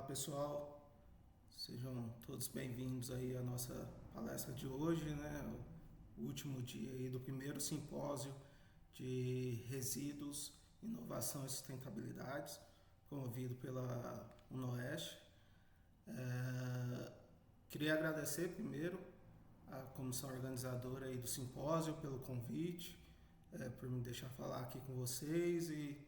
Pessoal, sejam todos bem-vindos aí à nossa palestra de hoje, né? O último dia aí do primeiro simpósio de resíduos, inovação e sustentabilidade, promovido pela UNOeste. Queria agradecer primeiro à comissão organizadora aí do simpósio pelo convite, por me deixar falar aqui com vocês e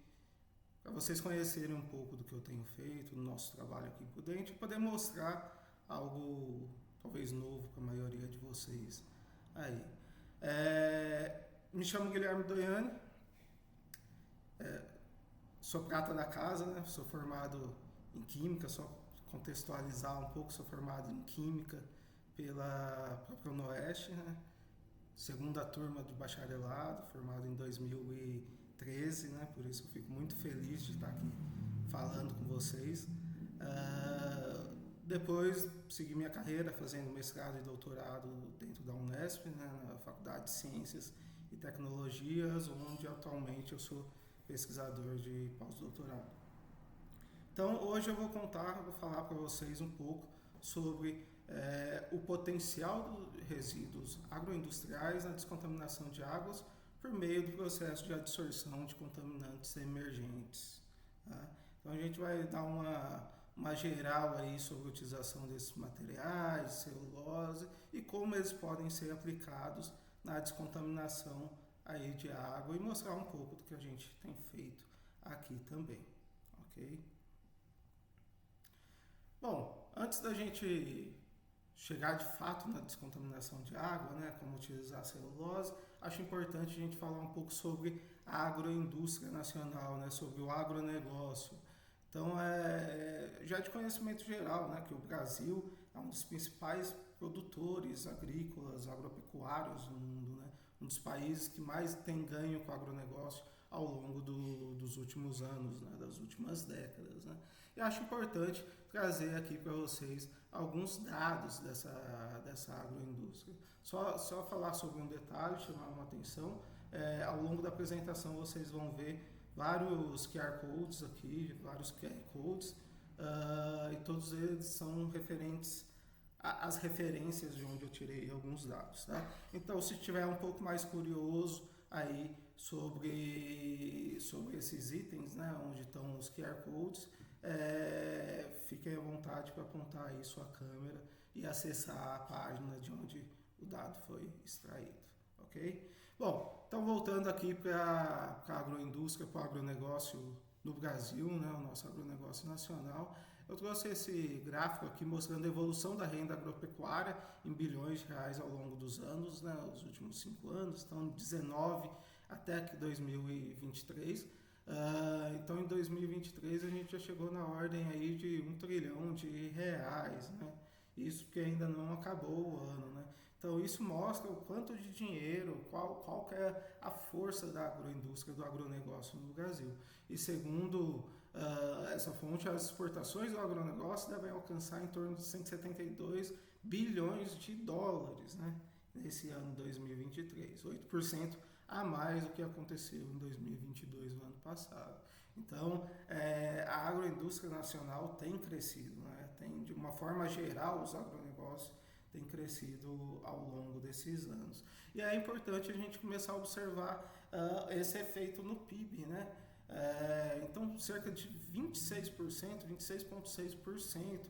para vocês conhecerem um pouco do que eu tenho feito, do nosso trabalho aqui por dentro, e poder mostrar algo talvez novo para a maioria de vocês aí. Me chamo Guilherme Doiani, sou prata da casa, né? Sou formado em Química, só contextualizar um pouco, sou formado em Química pela própria UNOeste, né? Segunda turma de bacharelado, formado em 2013, né? Por isso eu fico muito feliz de estar aqui falando com vocês. Depois segui minha carreira fazendo mestrado e doutorado dentro da Unesp, né? Na Faculdade de Ciências e Tecnologias, onde atualmente eu sou pesquisador de pós-doutorado. Então hoje eu vou falar para vocês um pouco sobre o potencial dos resíduos agroindustriais na descontaminação de águas por meio do processo de adsorção de contaminantes emergentes. Tá? Então a gente vai dar uma geral aí sobre a utilização desses materiais, celulose e como eles podem ser aplicados na descontaminação aí de água e mostrar um pouco do que a gente tem feito aqui também, ok? Bom, antes da gente chegar de fato na descontaminação de água, né, como utilizar a celulose, acho importante a gente falar um pouco sobre a agroindústria nacional, né, sobre o agronegócio. Então, já é de conhecimento geral, né, que o Brasil é um dos principais produtores agrícolas, agropecuários do mundo, né, um dos países que mais tem ganho com o agronegócio ao longo dos últimos anos, né, das últimas décadas. Né. E acho importante trazer aqui para vocês alguns dados dessa agroindústria. Só falar sobre um detalhe, chamar uma atenção, ao longo da apresentação vocês vão ver vários QR Codes aqui, vários QR Codes, e todos eles são referentes às referências de onde eu tirei alguns dados. Tá? Então, se estiver um pouco mais curioso aí sobre esses itens, né, onde estão os QR Codes, fiquem à vontade para apontar aí sua câmera e acessar a página de onde o dado foi extraído, ok? Bom, então voltando aqui para a agroindústria, para o agronegócio no Brasil, né, o nosso agronegócio nacional, eu trouxe esse gráfico aqui mostrando a evolução da renda agropecuária em bilhões de reais ao longo dos anos, né, os últimos 5 anos, então 19 até 2023. Então em 2023 a gente já chegou na ordem aí de 1 trilhão de reais, né? Isso porque ainda não acabou o ano, né? Então isso mostra o quanto de dinheiro, qual que é a força da agroindústria, do agronegócio no Brasil. E segundo essa fonte, as exportações do agronegócio devem alcançar em torno de 172 bilhões de dólares, né? Nesse ano 2023, 8% a mais do que aconteceu em 2022, no ano passado. Então, a agroindústria nacional tem crescido, né? De uma forma geral, os agronegócios têm crescido ao longo desses anos. E é importante a gente começar a observar esse efeito no PIB, né? Então, cerca de 26%, 26,6%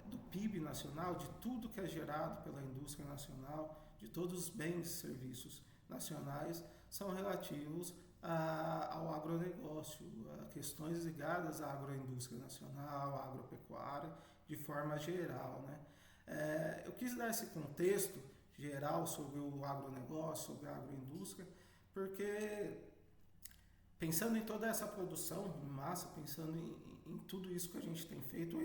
do PIB nacional, de tudo que é gerado pela indústria nacional, de todos os bens e serviços nacionais, são relativos ao agronegócio, a questões ligadas à agroindústria nacional, à agropecuária, de forma geral. Né? Eu quis dar esse contexto geral sobre o agronegócio, sobre a agroindústria, porque pensando em toda essa produção em massa, pensando em tudo isso que a gente tem feito,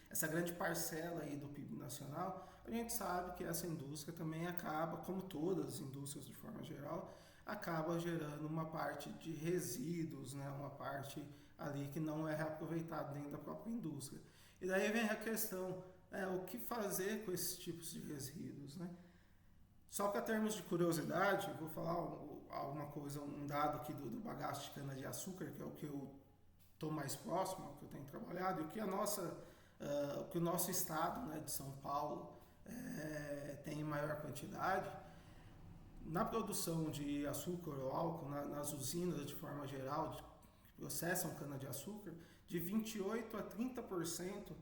essa grande parcela aí do PIB nacional, a gente sabe que essa indústria também acaba, como todas as indústrias de forma geral, acaba gerando uma parte de resíduos, né? Uma parte ali que não é reaproveitada dentro da própria indústria. E daí vem a questão, o que fazer com esses tipos de resíduos, né? Só para termos de curiosidade, eu vou falar alguma coisa, um dado aqui do bagaço de cana-de-açúcar, que é o que eu estou mais próximo, ao que eu tenho trabalhado, e o que o nosso estado, né, de São Paulo tem em maior quantidade, na produção de açúcar ou álcool, nas usinas de forma geral, que processam cana-de-açúcar, de 28% a 30%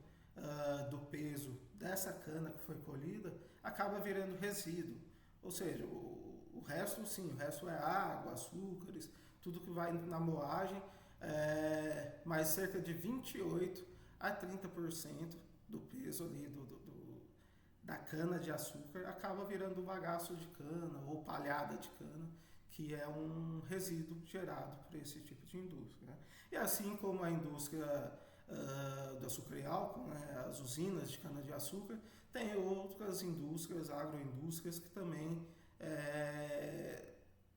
do peso dessa cana que foi colhida acaba virando resíduo. Ou seja, o resto, sim, o resto é água, açúcares, tudo que vai na moagem, mas cerca de 28% a 30% do peso ali da cana de açúcar acaba virando bagaço de cana ou palhada de cana, que é um resíduo gerado por esse tipo de indústria, né? E assim como a indústria do açúcar e álcool, né, as usinas de cana de açúcar, tem outras indústrias, agroindústrias, que também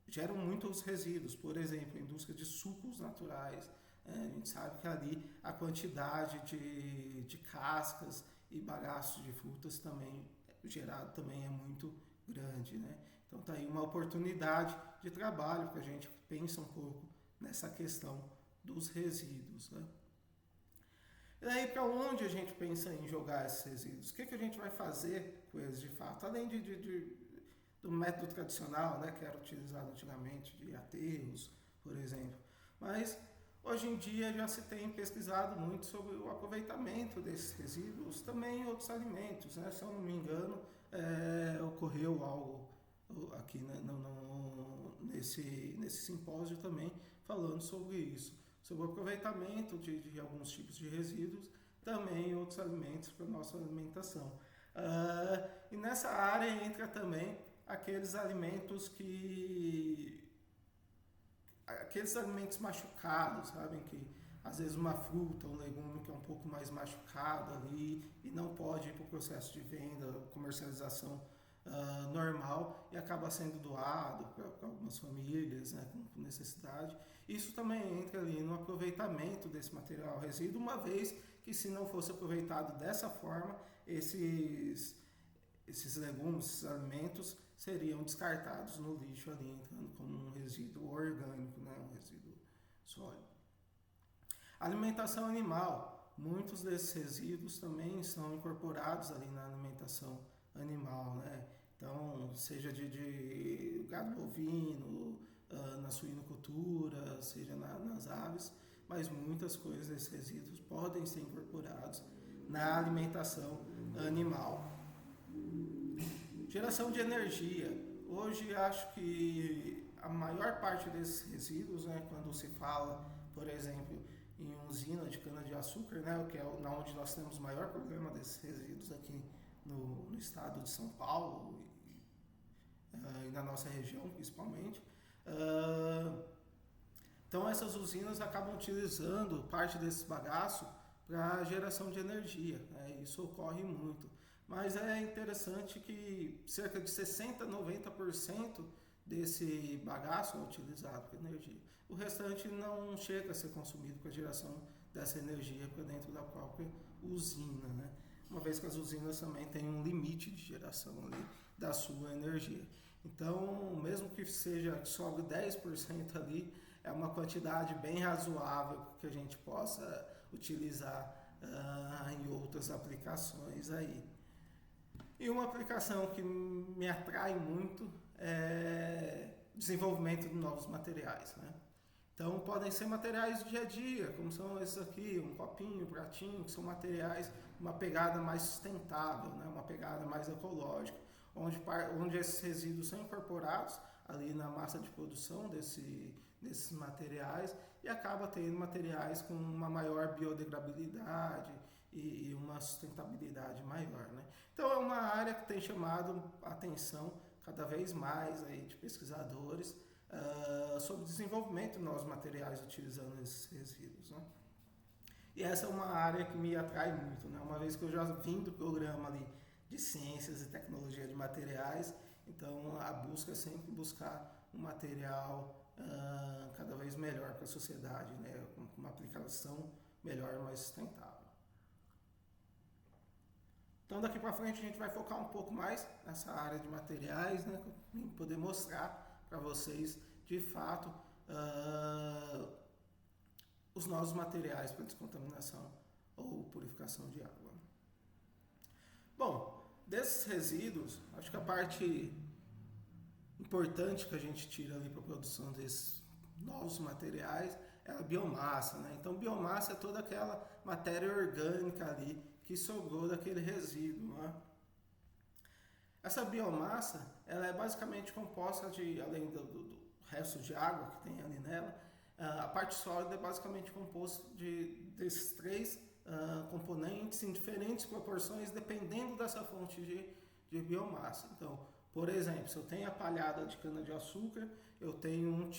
geram muitos resíduos. Por exemplo, a indústria de sucos naturais. A gente sabe que ali a quantidade de cascas e bagaços de frutas também gerado também é muito grande, né? Então tá aí uma oportunidade de trabalho para a gente que pensa um pouco nessa questão dos resíduos, né? E aí, para onde a gente pensa em jogar esses resíduos? O que a gente vai fazer com eles de fato? Além do método tradicional, né, que era utilizado antigamente, de aterros, por exemplo. Mas hoje em dia já se tem pesquisado muito sobre o aproveitamento desses resíduos também em outros alimentos, né? Se eu não me engano, ocorreu algo aqui, né, nesse simpósio também falando sobre isso, sobre o aproveitamento de alguns tipos de resíduos também em outros alimentos para a nossa alimentação. E nessa área entra também aqueles alimentos machucados, sabem, que às vezes uma fruta, um legume que é um pouco mais machucado ali e não pode ir para o processo de venda, comercialização normal, e acaba sendo doado para algumas famílias, né, com necessidade. Isso também entra ali no aproveitamento desse material resíduo, uma vez que, se não fosse aproveitado dessa forma, esses legumes, esses alimentos seriam descartados no lixo ali, entrando como um resíduo orgânico, né, um resíduo sólido. Alimentação animal. Muitos desses resíduos também são incorporados ali na alimentação animal, né? Então, seja de gado bovino, na suinocultura, seja nas aves, mas muitas coisas desses resíduos podem ser incorporados na alimentação animal. Geração de energia. Hoje acho que a maior parte desses resíduos, né, quando se fala, por exemplo, em usina de cana-de-açúcar, né, que é onde nós temos o maior problema desses resíduos aqui no estado de São Paulo e na nossa região principalmente. Então essas usinas acabam utilizando parte desse bagaço para geração de energia, né? Isso ocorre muito. Mas é interessante que cerca de 60% a 90% desse bagaço é utilizado para energia. O restante não chega a ser consumido para a geração dessa energia para dentro da própria usina, né? Uma vez que as usinas também têm um limite de geração ali da sua energia. Então, mesmo que seja que sobre 10% ali, é uma quantidade bem razoável que a gente possa utilizar em outras aplicações aí. E uma aplicação que me atrai muito é desenvolvimento de novos materiais, né? Então podem ser materiais do dia a dia, como são esses aqui, um copinho, um pratinho, que são materiais uma pegada mais sustentável, né? Uma pegada mais ecológica, onde esses resíduos são incorporados ali na massa de produção desses materiais e acaba tendo materiais com uma maior biodegradabilidade e uma sustentabilidade maior, né? Então é uma área que tem chamado a atenção cada vez mais aí de pesquisadores sobre o desenvolvimento de novos materiais utilizando esses resíduos, né? E essa é uma área que me atrai muito, né? Uma vez que eu já vim do programa ali de ciências e tecnologia de materiais, então a busca é sempre buscar um material cada vez melhor para a sociedade, né? Com uma aplicação melhor e mais sustentável. Então daqui para frente a gente vai focar um pouco mais nessa área de materiais, né? Para poder mostrar para vocês de fato os novos materiais para descontaminação ou purificação de água. Bom, desses resíduos, acho que a parte importante que a gente tira ali para a produção desses novos materiais é a biomassa, né? Então, biomassa é toda aquela matéria orgânica ali que sobrou daquele resíduo, né? Essa biomassa, ela é basicamente composta de, além do resto de água que tem ali nela, a parte sólida é basicamente composta desses três componentes em diferentes proporções, dependendo dessa fonte de biomassa. Então, por exemplo, se eu tenho a palhada de cana-de-açúcar, eu tenho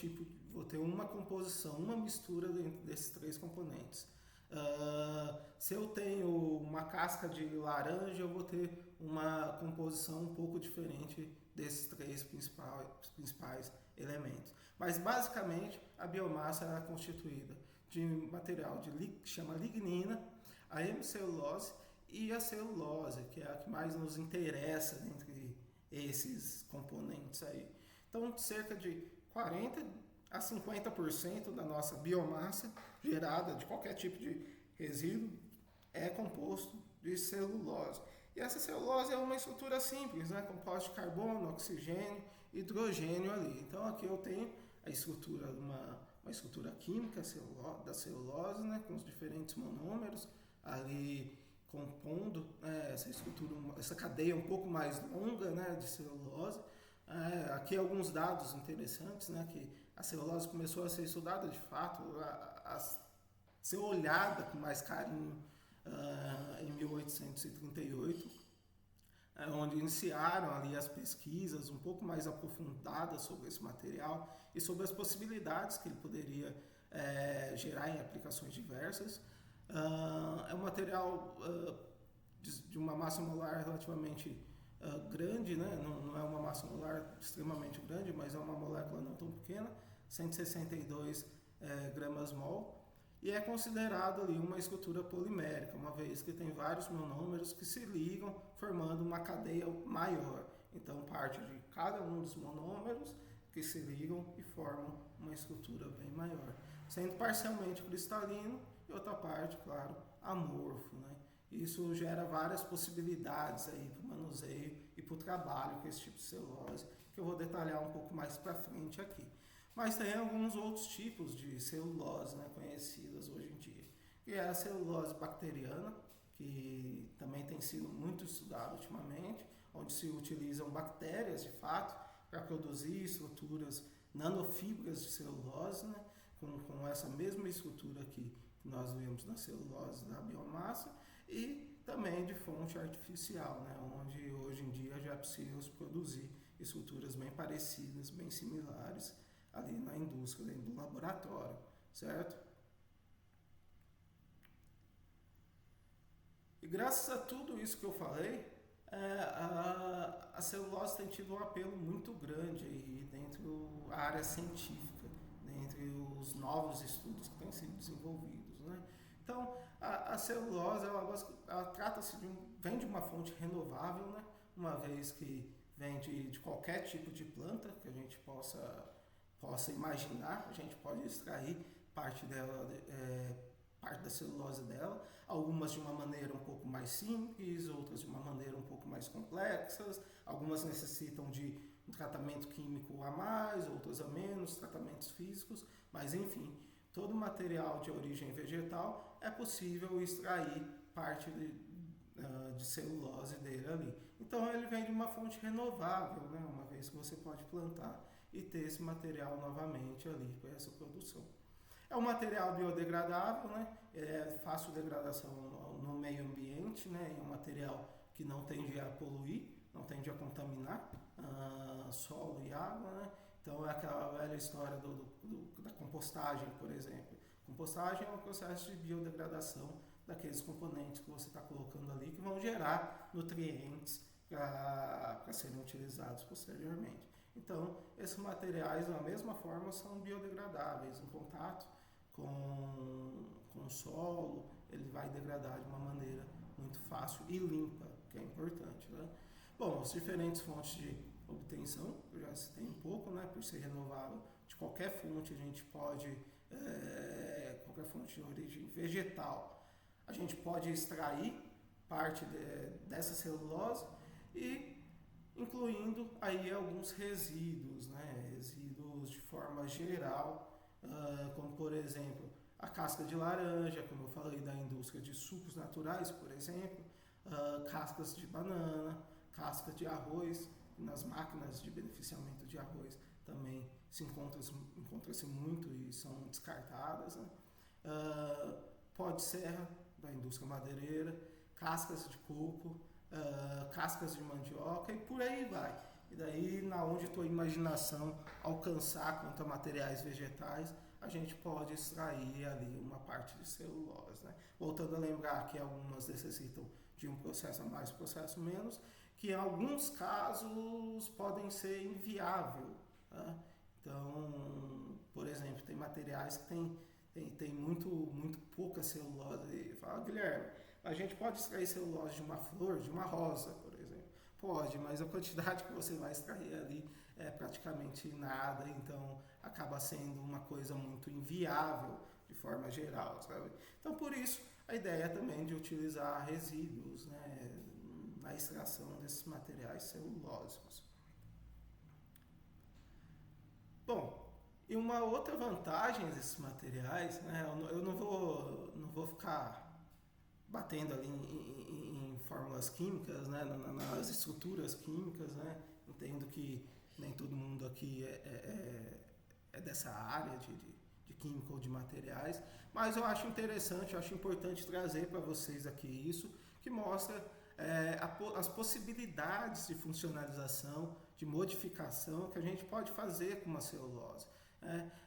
vou ter uma composição, uma mistura desses três componentes. Se eu tenho uma casca de laranja, eu vou ter uma composição um pouco diferente desses três principais elementos. Mas basicamente a biomassa é constituída de material que chama lignina, a hemicelulose e a celulose, que é a que mais nos interessa entre esses componentes aí. Então, cerca de 40 a 50% da nossa biomassa gerada de qualquer tipo de resíduo é composto de celulose. E essa celulose é uma estrutura simples, né? Composta de carbono, oxigênio, hidrogênio ali. Então aqui eu tenho a estrutura, uma estrutura química da celulose, né? Com os diferentes monômeros ali compondo essa estrutura, essa cadeia um pouco mais longa, né? De celulose. Aqui alguns dados interessantes, né? Que a celulose começou a ser estudada de fato, a ser olhada com mais carinho em 1838, onde iniciaram ali as pesquisas um pouco mais aprofundadas sobre esse material e sobre as possibilidades que ele poderia gerar em aplicações diversas. É um material de uma massa molar relativamente grande, né? Não é uma massa molar extremamente grande, mas é uma molécula não tão pequena, 162 gramas mol, e é considerado ali uma estrutura polimérica, uma vez que tem vários monômeros que se ligam formando uma cadeia maior. Então parte de cada um dos monômeros que se ligam e formam uma estrutura bem maior, sendo parcialmente cristalino e outra parte, claro, amorfo, né? Isso gera várias possibilidades aí para o manuseio e para o trabalho com esse tipo de celulose, que eu vou detalhar um pouco mais para frente aqui. Mas tem alguns outros tipos de celulose, né, conhecidas hoje em dia, que é a celulose bacteriana, que também tem sido muito estudada ultimamente, onde se utilizam bactérias, de fato, para produzir estruturas nanofibras de celulose, né, com essa mesma estrutura aqui que nós vemos na celulose da biomassa, e também de fonte artificial, né, onde hoje em dia já é possível produzir estruturas bem parecidas, bem similares, ali na indústria, dentro do laboratório, certo? E graças a tudo isso que eu falei, a celulose tem tido um apelo muito grande aí dentro da área científica, dentre os novos estudos que têm sido desenvolvidos, né? Então, a celulose, ela trata-se vem de uma fonte renovável, né? Uma vez que vem de qualquer tipo de planta que a gente possa imaginar, a gente pode extrair parte dela, parte da celulose dela, algumas de uma maneira um pouco mais simples, outras de uma maneira um pouco mais complexas, algumas necessitam de um tratamento químico a mais, outras a menos, tratamentos físicos, mas enfim, todo material de origem vegetal é possível extrair parte de celulose dele ali. Então ele vem de uma fonte renovável, né? Uma vez que você pode plantar e ter esse material novamente ali para essa produção. É um material biodegradável, né? É fácil degradação no meio ambiente, né? É um material que não tende a poluir, não tende a contaminar solo e água, né? Então é aquela velha história da compostagem, por exemplo. Compostagem é um processo de biodegradação daqueles componentes que você está colocando ali que vão gerar nutrientes para serem utilizados posteriormente. Então, esses materiais, da mesma forma, são biodegradáveis. Em contato com o solo, ele vai degradar de uma maneira muito fácil e limpa, que é importante, né? Bom, as diferentes fontes de obtenção, eu já citei um pouco, né? Por ser renovável, de qualquer fonte a gente pode qualquer fonte de origem vegetal, a gente pode extrair parte dessa celulose e incluindo aí alguns resíduos, né? Resíduos de forma geral, como por exemplo a casca de laranja, como eu falei da indústria de sucos naturais, por exemplo, cascas de banana, casca de arroz, nas máquinas de beneficiamento de arroz também encontra-se muito e são descartadas, né? Pó de serra da indústria madeireira, cascas de coco, cascas de mandioca e por aí vai. E daí, na onde a tua imaginação alcançar quanto a materiais vegetais, a gente pode extrair ali uma parte de celulose, né? Voltando a lembrar que algumas necessitam de um processo a mais, processo menos, que em alguns casos podem ser inviável, tá? Então, por exemplo, tem materiais que tem muito pouca celulose. E fala, Guilherme, a gente pode extrair celulose de uma flor, de uma rosa, por exemplo. Pode, mas a quantidade que você vai extrair ali é praticamente nada, então acaba sendo uma coisa muito inviável de forma geral, sabe? Então, por isso, a ideia também de utilizar resíduos, né, na extração desses materiais celulósicos. Bom, e uma outra vantagem desses materiais, né, eu não vou ficar batendo ali em fórmulas químicas, né, nas estruturas químicas, né, entendo que nem todo mundo aqui é dessa área de química ou de materiais, mas eu acho interessante, eu acho importante trazer para vocês aqui isso, que mostra as possibilidades de funcionalização, de modificação que a gente pode fazer com uma celulose.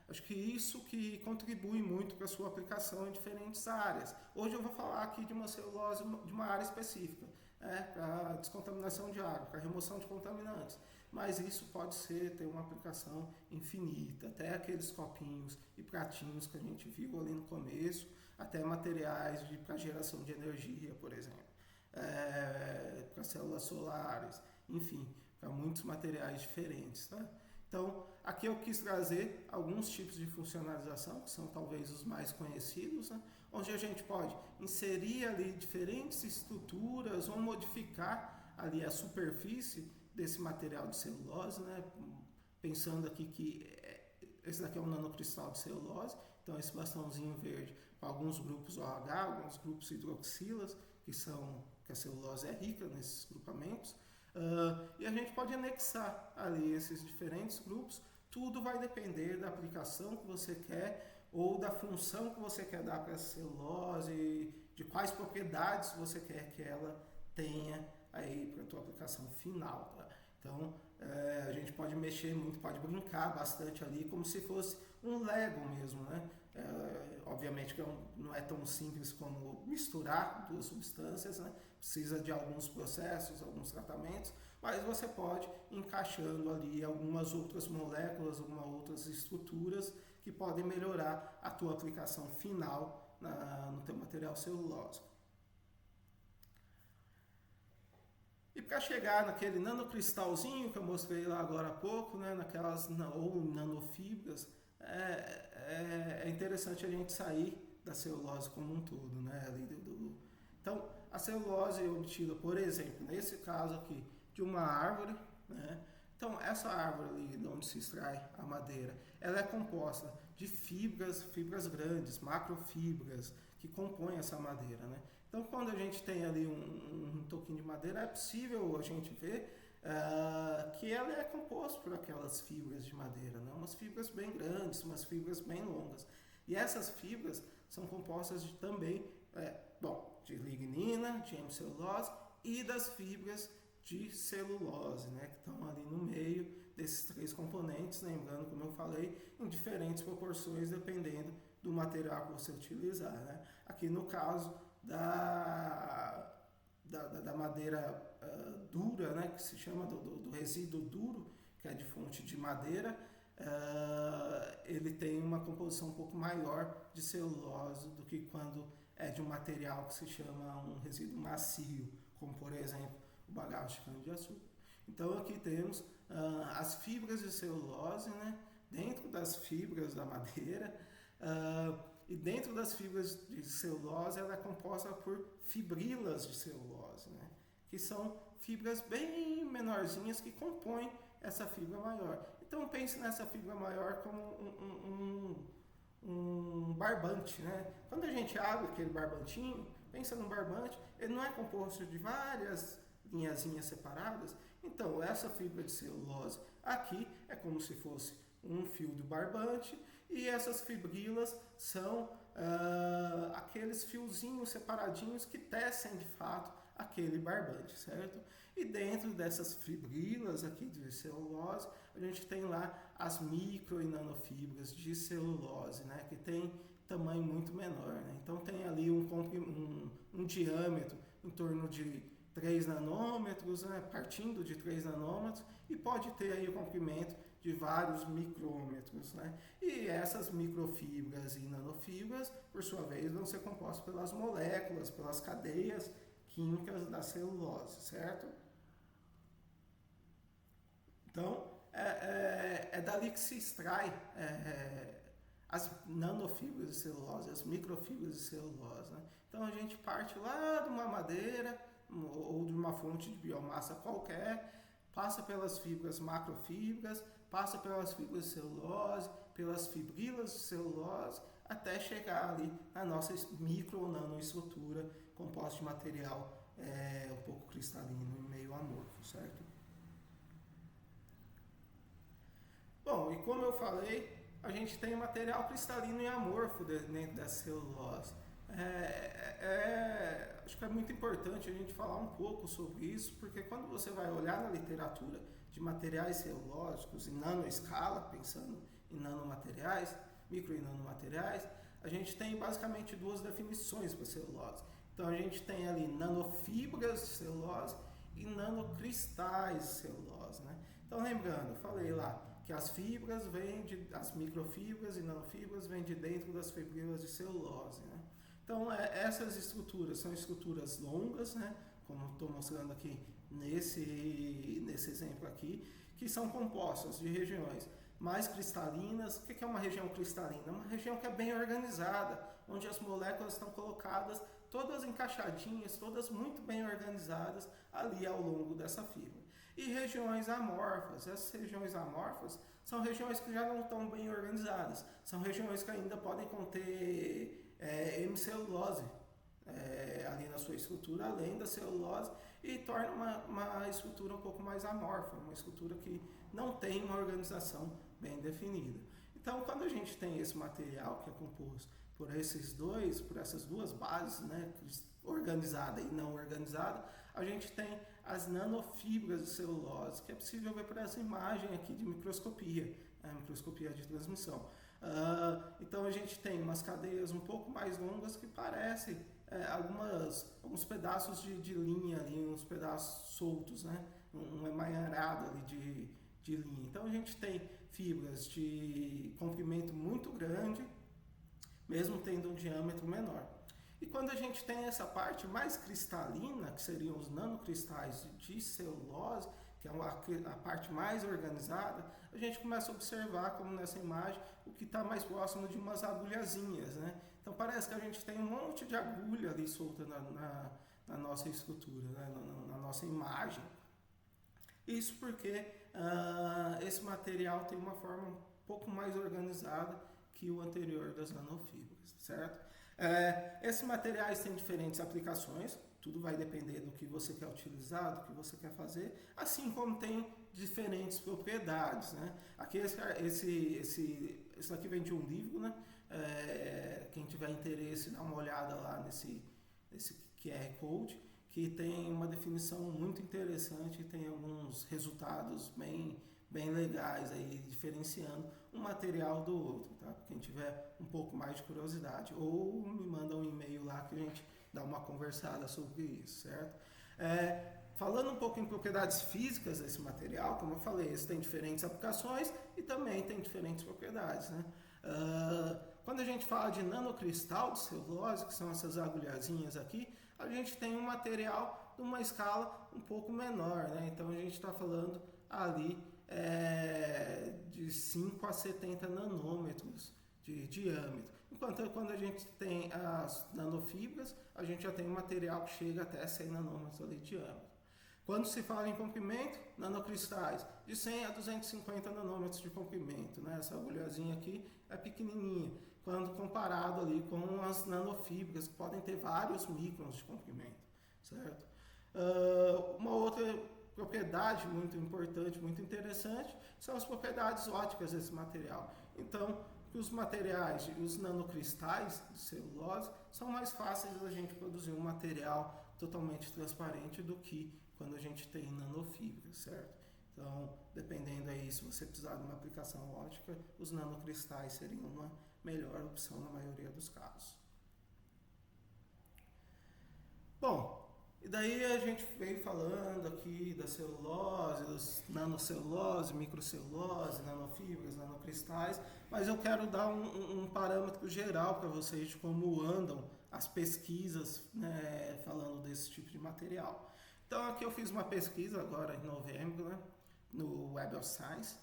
Acho que isso que contribui muito para a sua aplicação em diferentes áreas. Hoje eu vou falar aqui de uma celulose de uma área específica, para descontaminação de água, para remoção de contaminantes. Mas isso pode ter uma aplicação infinita, até aqueles copinhos e pratinhos que a gente viu ali no começo, até materiais para geração de energia, por exemplo, para células solares, enfim, para muitos materiais diferentes, tá? Então, aqui eu quis trazer alguns tipos de funcionalização, que são talvez os mais conhecidos, né? Onde a gente pode inserir ali diferentes estruturas ou modificar ali a superfície desse material de celulose, né? Pensando aqui que esse daqui é um nanocristal de celulose, então esse bastãozinho verde para alguns grupos OH, alguns grupos hidroxilas, que a celulose é rica nesses grupamentos. E a gente pode anexar ali esses diferentes grupos. Tudo vai depender da aplicação que você quer ou da função que você quer dar para essa celulose, de quais propriedades você quer que ela tenha aí para a tua aplicação final, tá? Então, a gente pode mexer muito, pode brincar bastante ali, como se fosse um Lego mesmo, né? Obviamente que não é tão simples como misturar duas substâncias, né? Precisa de alguns processos, alguns tratamentos, mas você pode ir encaixando ali algumas outras moléculas, algumas outras estruturas que podem melhorar a tua aplicação final no teu material celulósico. E para chegar naquele nanocristalzinho que eu mostrei lá agora há pouco, né, ou nanofibras, é interessante a gente sair da celulose como um todo, né? Então, a celulose é obtida, por exemplo, nesse caso aqui, de uma árvore, né? Então, essa árvore ali, de onde se extrai a madeira, ela é composta de fibras grandes, macrofibras, que compõem essa madeira, né? Então, quando a gente tem ali um toquinho de madeira, é possível a gente ver que ela é composta por aquelas fibras de madeira, né? Umas fibras bem grandes, umas fibras bem longas. E essas fibras são compostas também, de lignina, de hemicelulose e das fibras de celulose, né? Que estão ali no meio desses três componentes, lembrando, como eu falei, em diferentes proporções, dependendo do material que você utilizar, né? Aqui no caso da madeira dura, né, que se chama do resíduo duro, que é de fonte de madeira, ele tem uma composição um pouco maior de celulose do que quando é de um material que se chama um resíduo macio, como por exemplo o bagaço de cana-de-açúcar. Então aqui temos as fibras de celulose, né, dentro das fibras da madeira, E dentro das fibras de celulose, ela é composta por fibrilas de celulose, né? Que são fibras bem menorzinhas que compõem essa fibra maior. Então pense nessa fibra maior como um barbante, né? Quando a gente abre aquele barbantinho, pensa num barbante, ele não é composto de várias linhazinhas separadas. Então essa fibra de celulose aqui é como se fosse um fio do barbante, e essas fibrilas são aqueles fiozinhos separadinhos que tecem de fato aquele barbante, certo? E dentro dessas fibrilas aqui de celulose, a gente tem lá as micro e nanofibras de celulose, né? Que tem tamanho muito menor, né? Então tem ali um diâmetro em torno de 3 nanômetros, né? Partindo de 3 nanômetros, e pode ter aí o comprimento de vários micrômetros, né? E essas microfibras e nanofibras, por sua vez, vão ser compostas pelas moléculas, pelas cadeias químicas da celulose, certo? Então, é dali que se extrai as nanofibras de celulose, as microfibras de celulose, né? Então a gente parte lá de uma madeira ou de uma fonte de biomassa qualquer, passa pelas fibras macrofibras, passa pelas fibras de celulose, pelas fibrilas de celulose, até chegar ali na nossa micro ou nanoestrutura composta de material um pouco cristalino e meio amorfo, certo? Bom, e como eu falei, a gente tem material cristalino e amorfo dentro da celulose. Acho que é muito importante a gente falar um pouco sobre isso, porque quando você vai olhar na literatura de materiais celulósicos em nanoescala, pensando em nanomateriais, micro e nanomateriais, a gente tem basicamente duas definições para celulose. Então a gente tem ali nanofibras de celulose e nanocristais de celulose, né? Então lembrando, eu falei lá que as fibras as microfibras e nanofibras vêm de dentro das fibrilas de celulose, né? Então essas estruturas são estruturas longas, né? Como estou mostrando aqui nesse exemplo aqui, que são compostas de regiões mais cristalinas. O que é uma região cristalina? Uma região que é bem organizada, onde as moléculas estão colocadas todas encaixadinhas, todas muito bem organizadas ali ao longo dessa fibra. E regiões amorfas. Essas regiões amorfas são regiões que já não estão bem organizadas. São regiões que ainda podem conter hemicelulose ali na sua estrutura, além da celulose, e torna uma estrutura um pouco mais amorfa, uma estrutura que não tem uma organização bem definida. Então, quando a gente tem esse material que é composto por essas duas bases, né, organizada e não organizada, a gente tem as nanofibras de celulose, que é possível ver por essa imagem aqui de microscopia, microscopia de transmissão. Então a gente tem umas cadeias um pouco mais longas que parecem alguns pedaços de linha ali, uns pedaços soltos, né? Um emaranhado ali de linha. Então a gente tem fibras de comprimento muito grande, mesmo tendo um diâmetro menor. E quando a gente tem essa parte mais cristalina, que seriam os nanocristais de celulose, que é a parte mais organizada, a gente começa a observar, como nessa imagem, o que está mais próximo de umas agulhazinhas, né? Então parece que a gente tem um monte de agulha ali solta na nossa estrutura, né? na nossa imagem. Isso porque esse material tem uma forma um pouco mais organizada que o anterior das nanofibras, certo? Esses materiais têm diferentes aplicações, tudo vai depender do que você quer utilizar, do que você quer fazer, assim como tem diferentes propriedades, né? Aqui esse aqui vem de um livro, né? Quem tiver interesse, dá uma olhada lá nesse QR Code, que tem uma definição muito interessante e tem alguns resultados bem legais aí, diferenciando um material do outro, tá? Quem tiver um pouco mais de curiosidade, ou me manda um e-mail lá que a gente dá uma conversada sobre isso, certo? Falando um pouco em propriedades físicas desse material, como eu falei, eles têm diferentes aplicações e também tem diferentes propriedades, né? Quando a gente fala de nanocristal de celulose, que são essas agulhazinhas aqui, a gente tem um material de uma escala um pouco menor, né? Então a gente está falando ali de 5 a 70 nanômetros de diâmetro. Enquanto quando a gente tem as nanofibras, a gente já tem um material que chega até 100 nanômetros ali de diâmetro. Quando se fala em comprimento, nanocristais, de 100 a 250 nanômetros de comprimento, né? Essa agulhazinha aqui é pequenininha, quando comparado ali com as nanofibras, que podem ter vários microns de comprimento, certo? Uma outra propriedade muito importante, muito interessante, são as propriedades ópticas desse material. Então, os materiais, os nanocristais de celulose, são mais fáceis da gente produzir um material totalmente transparente do que quando a gente tem nanofibra, certo? Então, dependendo aí, se você precisar de uma aplicação óptica, os nanocristais seriam uma melhor opção na maioria dos casos. Bom, e daí a gente veio falando aqui da celulose, dos nanocelulose, microcelulose, nanofibras, nanocristais, mas eu quero dar um parâmetro geral para vocês de como andam as pesquisas, né, falando desse tipo de material. Então aqui eu fiz uma pesquisa agora em novembro, né, no Web of Science,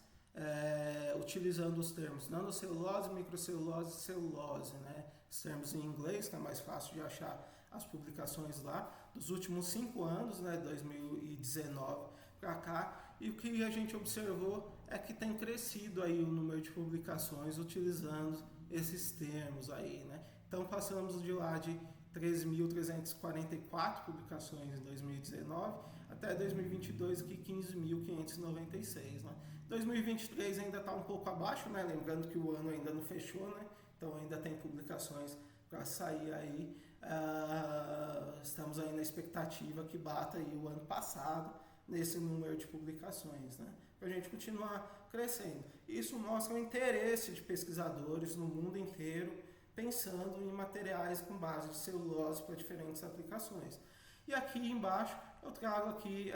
utilizando os termos nanocelulose, microcelulose e celulose, né, os termos em inglês, que é mais fácil de achar as publicações lá, dos últimos 5 anos, né, 2019 para cá, e o que a gente observou é que tem crescido aí o número de publicações utilizando esses termos aí, né. Então passamos de lá de 13.344 publicações em 2019 até 2022 aqui 15.596, né. 2023 ainda está um pouco abaixo, né, lembrando que o ano ainda não fechou, né, então ainda tem publicações para sair aí. Estamos aí na expectativa que bata aí o ano passado nesse número de publicações, né, para a gente continuar crescendo. Isso mostra o interesse de pesquisadores no mundo inteiro pensando em materiais com base de celulose para diferentes aplicações. E aqui embaixo eu trago aqui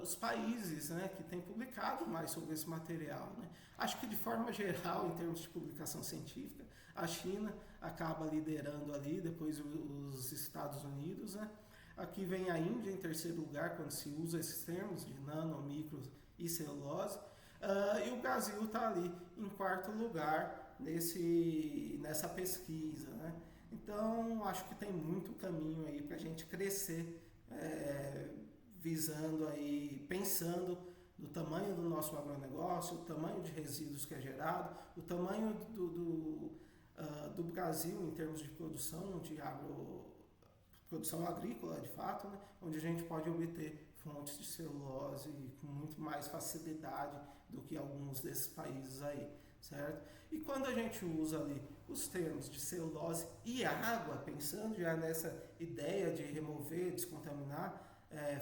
os países, né, que têm publicado mais sobre esse material, né. Acho que de forma geral, em termos de publicação científica, a China acaba liderando ali, depois os Estados Unidos, né. Aqui vem a Índia em terceiro lugar quando se usa esses termos de nano, micro e celulose. E o Brasil está ali em quarto lugar nessa pesquisa, né? Então, acho que tem muito caminho aí para a gente crescer, visando aí, pensando no tamanho do nosso agronegócio, o tamanho de resíduos que é gerado, o tamanho do Brasil em termos de produção produção agrícola, de fato, né? Onde a gente pode obter fontes de celulose com muito mais facilidade do que alguns desses países aí, certo? E quando a gente usa ali os termos de celulose e água, pensando já nessa ideia de remover, descontaminar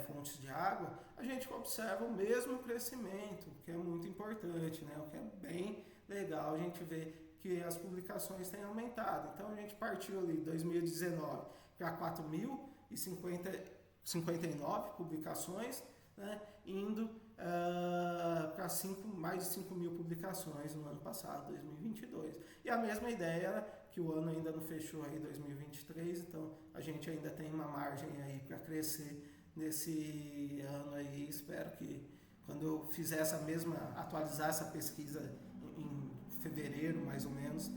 fontes de água, a gente observa o mesmo crescimento, que é muito importante, né? O que é bem legal a gente ver que as publicações têm aumentado. Então a gente partiu ali em 2019 para 4.059 publicações, né, indo para mais de 5.000 publicações no ano passado, 2022. E a mesma ideia, que o ano ainda não fechou aí, 2023, então a gente ainda tem uma margem aí para crescer nesse ano aí. Espero que quando eu fizer atualizar essa pesquisa em fevereiro, mais ou menos,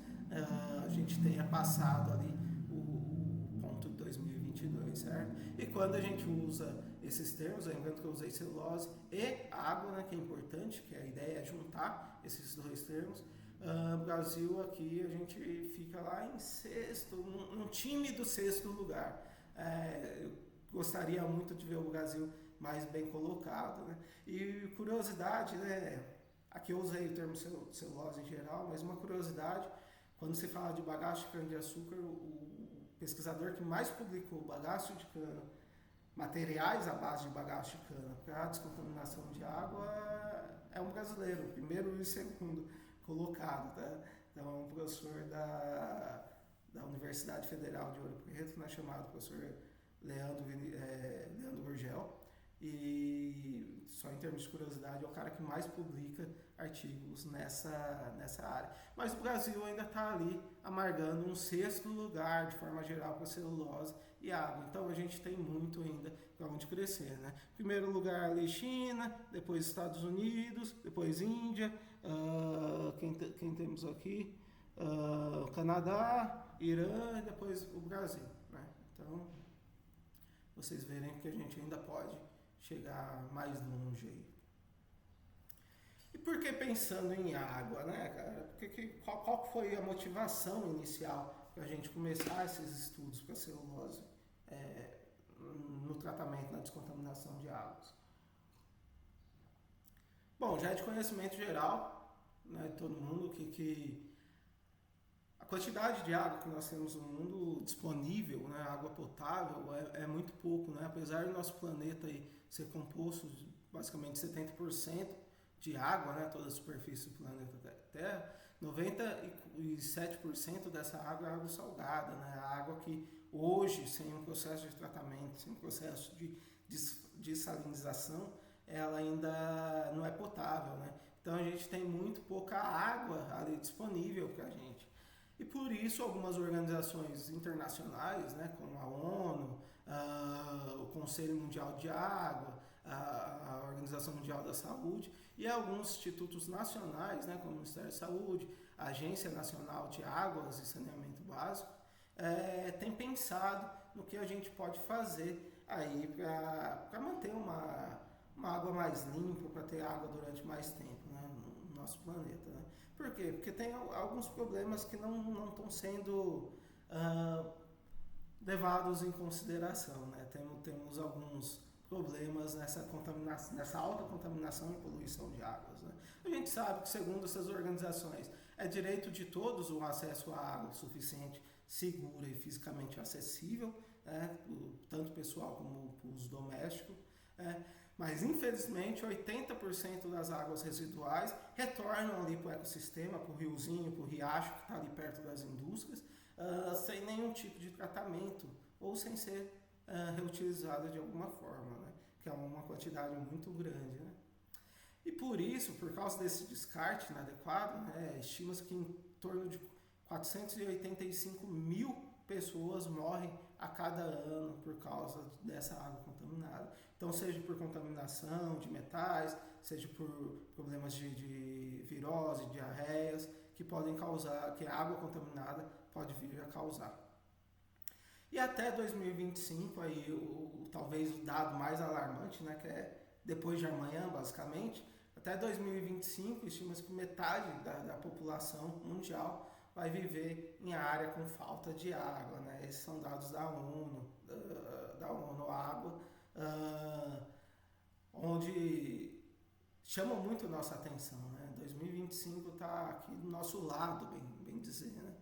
a gente tenha passado ali o ponto de 2022, certo? E quando a gente usa esses termos, lembrando que eu usei celulose e água, né, que é importante, que a ideia é juntar esses dois termos. Brasil aqui a gente fica lá em sexto, um tímido sexto lugar. Eu gostaria muito de ver o Brasil mais bem colocado, né? E curiosidade, né? Aqui eu usei o termo celulose em geral, mas uma curiosidade, quando se fala de bagaço de cana-de-açúcar, o pesquisador que mais publicou bagaço de cana, materiais à base de bagaço de cana para descontaminação de água, é um brasileiro, primeiro e segundo colocado, tá? Então é um professor da Universidade Federal de Ouro Preto, né, chamado professor Leandro Gurgel. E só em termos de curiosidade, é o cara que mais publica artigos nessa área. Mas o Brasil ainda está ali amargando um sexto lugar, de forma geral, para celulose e água. Então a gente tem muito ainda para onde crescer, né? Primeiro lugar ali China, depois Estados Unidos, depois Índia, quem temos aqui? o Canadá, Irã e depois o Brasil, né? Então, vocês verem que a gente ainda pode chegar mais longe aí. E por que pensando em água, né, cara? Qual foi a motivação inicial para a gente começar esses estudos para celulose no tratamento, na descontaminação de águas? Bom, já é de conhecimento geral, né, de todo mundo, que a quantidade de água que nós temos no mundo disponível, né, água potável, é muito pouco, né? Apesar do nosso planeta aí ser composto de basicamente 70% de água, né, toda a superfície do planeta Terra, 97% dessa água é água salgada, né? A água que hoje, sem um processo de tratamento, sem um processo de salinização, ela ainda não é potável, né? Então a gente tem muito pouca água ali disponível para a gente. E por isso algumas organizações internacionais, né, como a ONU, o Conselho Mundial de Água, a Organização Mundial da Saúde e alguns institutos nacionais, né, como o Ministério da Saúde, a Agência Nacional de Águas e Saneamento Básico, tem pensado no que a gente pode fazer aí para manter uma água mais limpa, para ter água durante mais tempo, né, no nosso planeta, né? Por quê? Porque tem alguns problemas que não estão sendo levados em consideração, né? Temos alguns problemas nessa alta contaminação e poluição de águas, né? A gente sabe que, segundo essas organizações, é direito de todos o acesso à água suficiente, segura e fisicamente acessível, né? Tanto pessoal como para o uso doméstico, né? Mas, infelizmente, 80% das águas residuais retornam ali para o ecossistema, para o riozinho, para o riacho que está ali perto das indústrias, sem nenhum tipo de tratamento ou sem ser reutilizada de alguma forma, né? Que é uma quantidade muito grande, né? E por isso, por causa desse descarte inadequado, né, estima-se que em torno de 485 mil pessoas morrem a cada ano por causa dessa água contaminada. Então, seja por contaminação de metais, seja por problemas de virose, diarreias, que podem causar, que a água contaminada pode vir a causar. E até 2025, aí, talvez o dado mais alarmante, né, que é depois de amanhã, basicamente, até 2025, estima-se que metade da população mundial vai viver em área com falta de água, né? Esses são dados da ONU, Água, onde chama muito a nossa atenção, né? 2025 está aqui do nosso lado, bem dizer, né?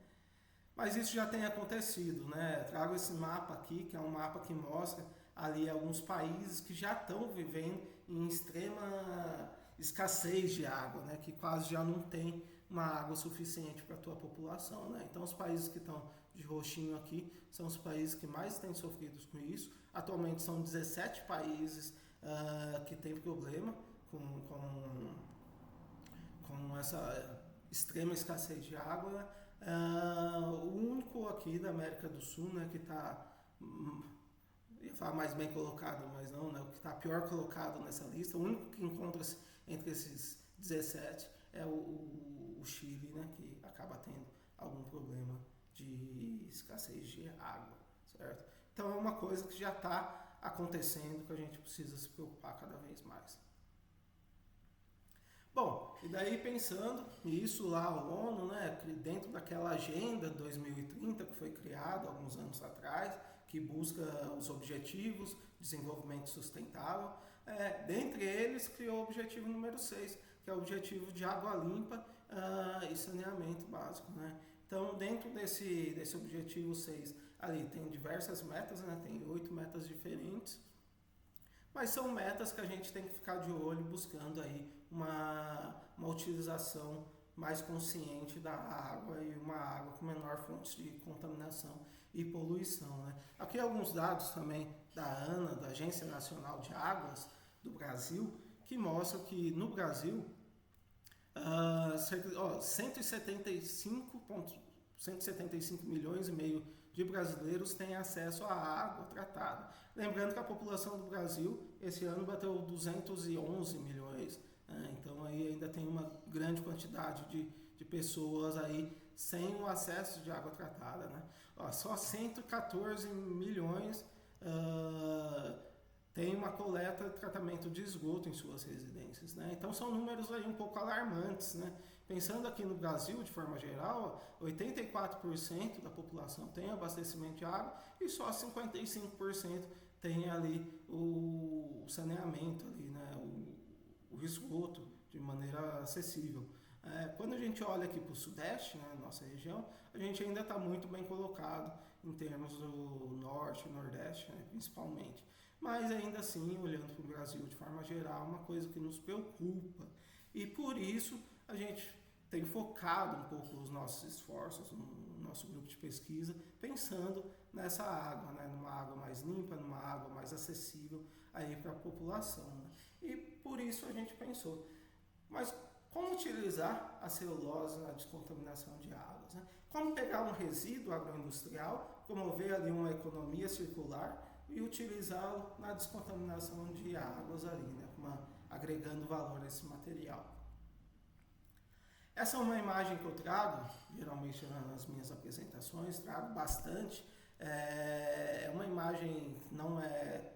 Mas isso já tem acontecido, né? Trago esse mapa aqui, que é um mapa que mostra ali alguns países que já estão vivendo em extrema escassez de água, né? Que quase já não tem uma água suficiente para a tua população, né? Então, os países que estão de roxinho aqui são os países que mais têm sofrido com isso. Atualmente são 17 países que têm problema com essa extrema escassez de água, né? O único aqui da América do Sul, né, que está, ia falar mais bem colocado, mas não, né, o que está pior colocado nessa lista, o único que encontra-se entre esses 17 é o Chile, né, que acaba tendo algum problema de escassez de água, certo? Então é uma coisa que já está acontecendo, que a gente precisa se preocupar cada vez mais. Bom, e daí pensando nisso lá, a ONU, né, dentro daquela agenda 2030 que foi criada alguns anos atrás, que busca os objetivos de desenvolvimento sustentável, dentre eles criou o objetivo número 6, que é o objetivo de água limpa e saneamento básico, né? Então, dentro desse objetivo 6, ali tem diversas metas, né? Tem 8 metas diferentes, mas são metas que a gente tem que ficar de olho buscando aí uma utilização mais consciente da água e uma água com menor fonte de contaminação e poluição, né? Aqui alguns dados também da ANA, da Agência Nacional de Águas do Brasil, que mostram que no Brasil 175 milhões e meio de brasileiros têm acesso à água tratada. Lembrando que a população do Brasil esse ano bateu 211 milhões, né? Então aí ainda tem uma grande quantidade de pessoas aí sem o acesso de água tratada, né? Ó, só 114 milhões tem uma coleta e tratamento de esgoto em suas residências, né? Então são números aí um pouco alarmantes, né? Pensando aqui no Brasil, de forma geral, 84% da população tem abastecimento de água e só 55% tem ali o saneamento, ali, né? o esgoto de maneira acessível. Quando a gente olha aqui para o Sudeste, né, nossa região, a gente ainda está muito bem colocado em termos do Norte e Nordeste, né, principalmente. Mas ainda assim, olhando para o Brasil de forma geral, é uma coisa que nos preocupa. E por isso a gente tem focado um pouco os nossos esforços no nosso grupo de pesquisa, pensando nessa água, né, numa água mais limpa, numa água mais acessível aí para a população, né? E por isso a gente pensou, mas como utilizar a celulose na descontaminação de águas, né? Como pegar um resíduo agroindustrial, promover ali uma economia circular e utilizá-lo na descontaminação de águas ali, né? Agregando valor a esse material. Essa é uma imagem que eu trago, geralmente nas minhas apresentações, trago bastante. É uma imagem que não é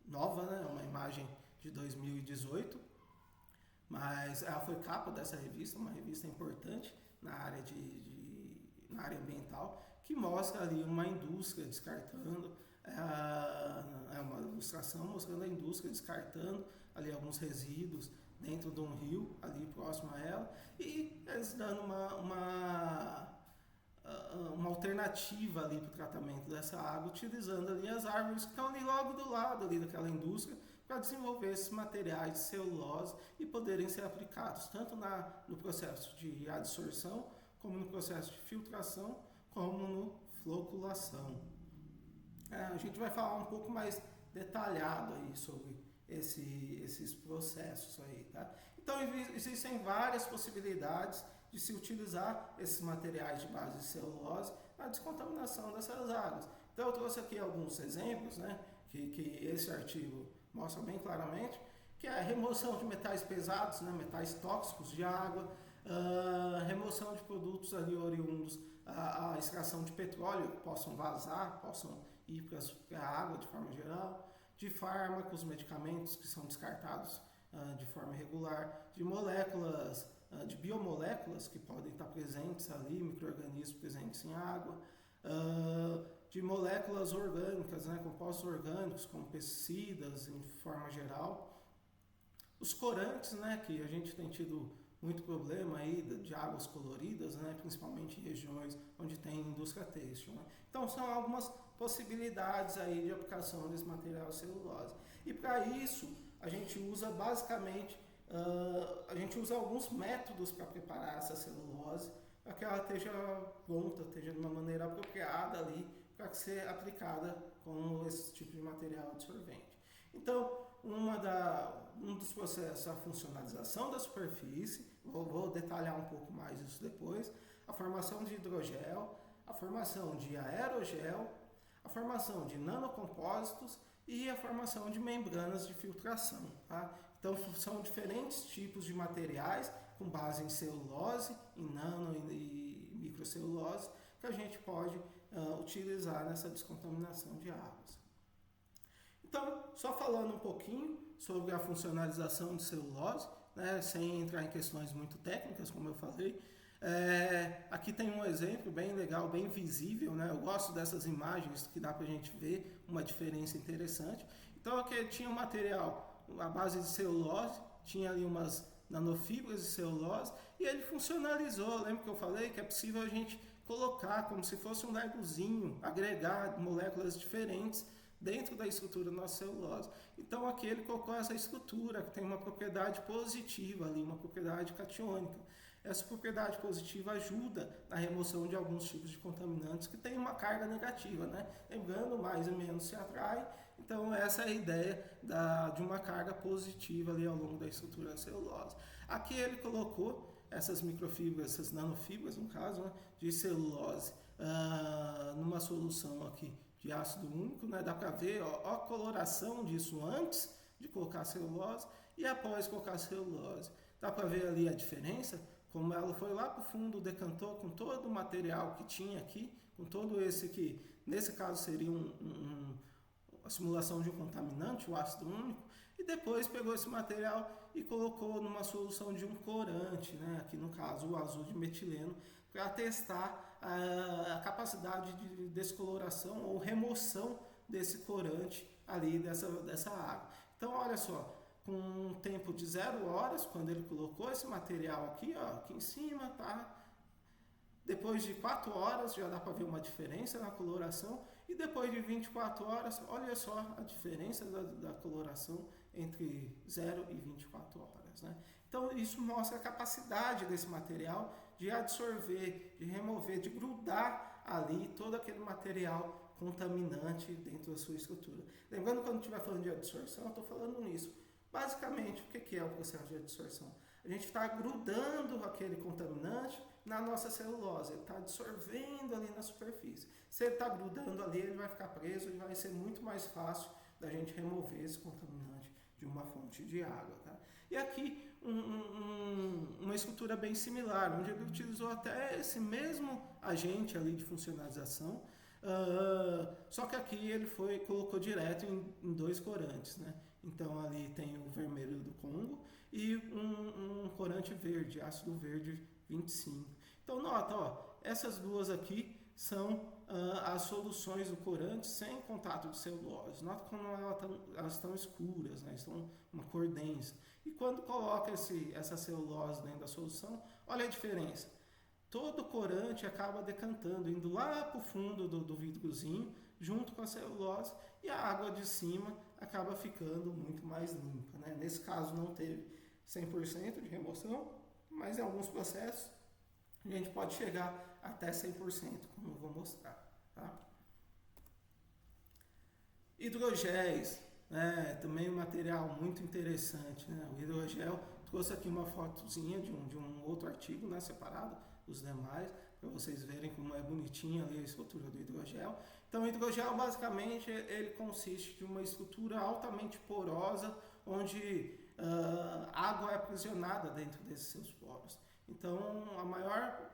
nova, né? É uma imagem de 2018, mas ela foi capa dessa revista, uma revista importante na área, na área ambiental, que mostra ali uma indústria descartando, é uma ilustração mostrando a indústria descartando ali alguns resíduos dentro de um rio, ali próximo a ela, e eles dando uma alternativa ali para o tratamento dessa água, utilizando ali as árvores que estão ali logo do lado ali daquela indústria, para desenvolver esses materiais de celulose e poderem ser aplicados tanto no processo de adsorção, como no processo de filtração, como no floculação. A gente vai falar um pouco mais detalhado aí sobre esses processos aí, tá? Então existem várias possibilidades de se utilizar esses materiais de base de celulose na descontaminação dessas águas. Então eu trouxe aqui alguns exemplos, né, que esse artigo mostra bem claramente, que é a remoção de metais pesados, né, metais tóxicos de água, remoção de produtos ali oriundos, a extração de petróleo que possam vazar, possam ir para a água de forma geral, de fármacos, medicamentos que são descartados de forma irregular, de moléculas, de biomoléculas que podem estar presentes ali, micro-organismos presentes em água, de moléculas orgânicas, né, compostos orgânicos, como pesticidas em forma geral, os corantes, né, que a gente tem tido muito problema aí de águas coloridas, né, principalmente em regiões onde tem indústria têxtil, né? Então são algumas possibilidades aí de aplicação desse material celulose. E para isso a gente usa basicamente a gente usa alguns métodos para preparar essa celulose para que ela esteja pronta, esteja de uma maneira apropriada ali para ser aplicada como esse tipo de material absorvente. Então, um dos processos é a funcionalização da superfície, vou detalhar um pouco mais isso depois, a formação de hidrogel, a formação de aerogel, a formação de nanocompósitos e a formação de membranas de filtração, tá? Então são diferentes tipos de materiais com base em celulose, em nano e microcelulose que a gente pode utilizar nessa descontaminação de águas. Então, só falando um pouquinho sobre a funcionalização de celulose, né, sem entrar em questões muito técnicas, como eu falei, aqui tem um exemplo bem legal, bem visível, né? Eu gosto dessas imagens que dá para a gente ver uma diferença interessante. Então aqui tinha um material à base de celulose, tinha ali umas nanofibras de celulose e ele funcionalizou. Lembra que eu falei que é possível a gente colocar como se fosse um legozinho, agregar moléculas diferentes dentro da estrutura da nossa celulose. Então aqui ele colocou essa estrutura que tem uma propriedade positiva ali, uma propriedade catiônica. Essa propriedade positiva ajuda na remoção de alguns tipos de contaminantes que têm uma carga negativa, né? Lembrando, mais ou menos se atrai. Então essa é a ideia de uma carga positiva ali ao longo da estrutura da celulose. Aqui ele colocou essas microfibras, essas nanofibras no caso, né, de celulose numa solução aqui de ácido úmico, né? Dá para ver a coloração disso antes de colocar a celulose e após colocar a celulose. Dá para ver ali a diferença, como ela foi lá para o fundo, decantou com todo o material que tinha aqui, com todo esse que, nesse caso, seria a simulação de um contaminante, o ácido úmico, e depois pegou esse material e colocou numa solução de um corante, né? Aqui no caso o azul de metileno, para testar a capacidade de descoloração ou remoção desse corante ali dessa água. Então olha só, com um tempo de 0 horas, quando ele colocou esse material aqui, ó, aqui em cima, tá? Depois de 4 horas já dá para ver uma diferença na coloração, e depois de 24 horas, olha só a diferença da coloração entre 0 e 24 horas. Né? Então isso mostra a capacidade desse material de absorver, de remover, de grudar ali todo aquele material contaminante dentro da sua estrutura. Lembrando, quando estiver falando de absorção, eu estou falando nisso. Basicamente, o que é o processo de absorção? A gente está grudando aquele contaminante na nossa celulose, ele está absorvendo ali na superfície. Se ele está grudando ali, ele vai ficar preso e vai ser muito mais fácil da gente remover esse contaminante de uma fonte de água. Tá? E aqui uma estrutura bem similar, onde ele utilizou até esse mesmo agente ali de funcionalização, só que aqui ele colocou direto em 2 corantes, né? Então ali tem o vermelho do Congo e um corante verde, ácido verde 25. Então nota, ó, essas duas aqui são as soluções do corante sem contato de celulose. Nota como elas estão escuras, né? Estão uma cor densa. E quando coloca essa celulose dentro da solução, olha a diferença. Todo corante acaba decantando, indo lá para o fundo do vidrozinho, junto com a celulose, e a água de cima acaba ficando muito mais limpa. Né? Nesse caso não teve 100% de remoção, mas em alguns processos a gente pode chegar até 100%, como eu vou mostrar. Tá? Hidrogéis, né? Também um material muito interessante. Né? O hidrogel, trouxe aqui uma fotozinha de um outro artigo, né? Separado dos demais, para vocês verem como é bonitinha ali a estrutura do hidrogel. Então o hidrogel basicamente ele consiste de uma estrutura altamente porosa, onde água é aprisionada dentro desses seus poros. Então a maior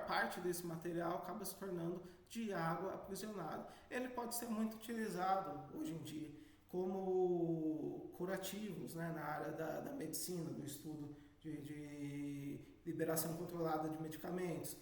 parte desse material acaba se tornando de água aprisionada. Ele pode ser muito utilizado hoje em dia como curativos, né, na área da medicina, do estudo de liberação controlada de medicamentos.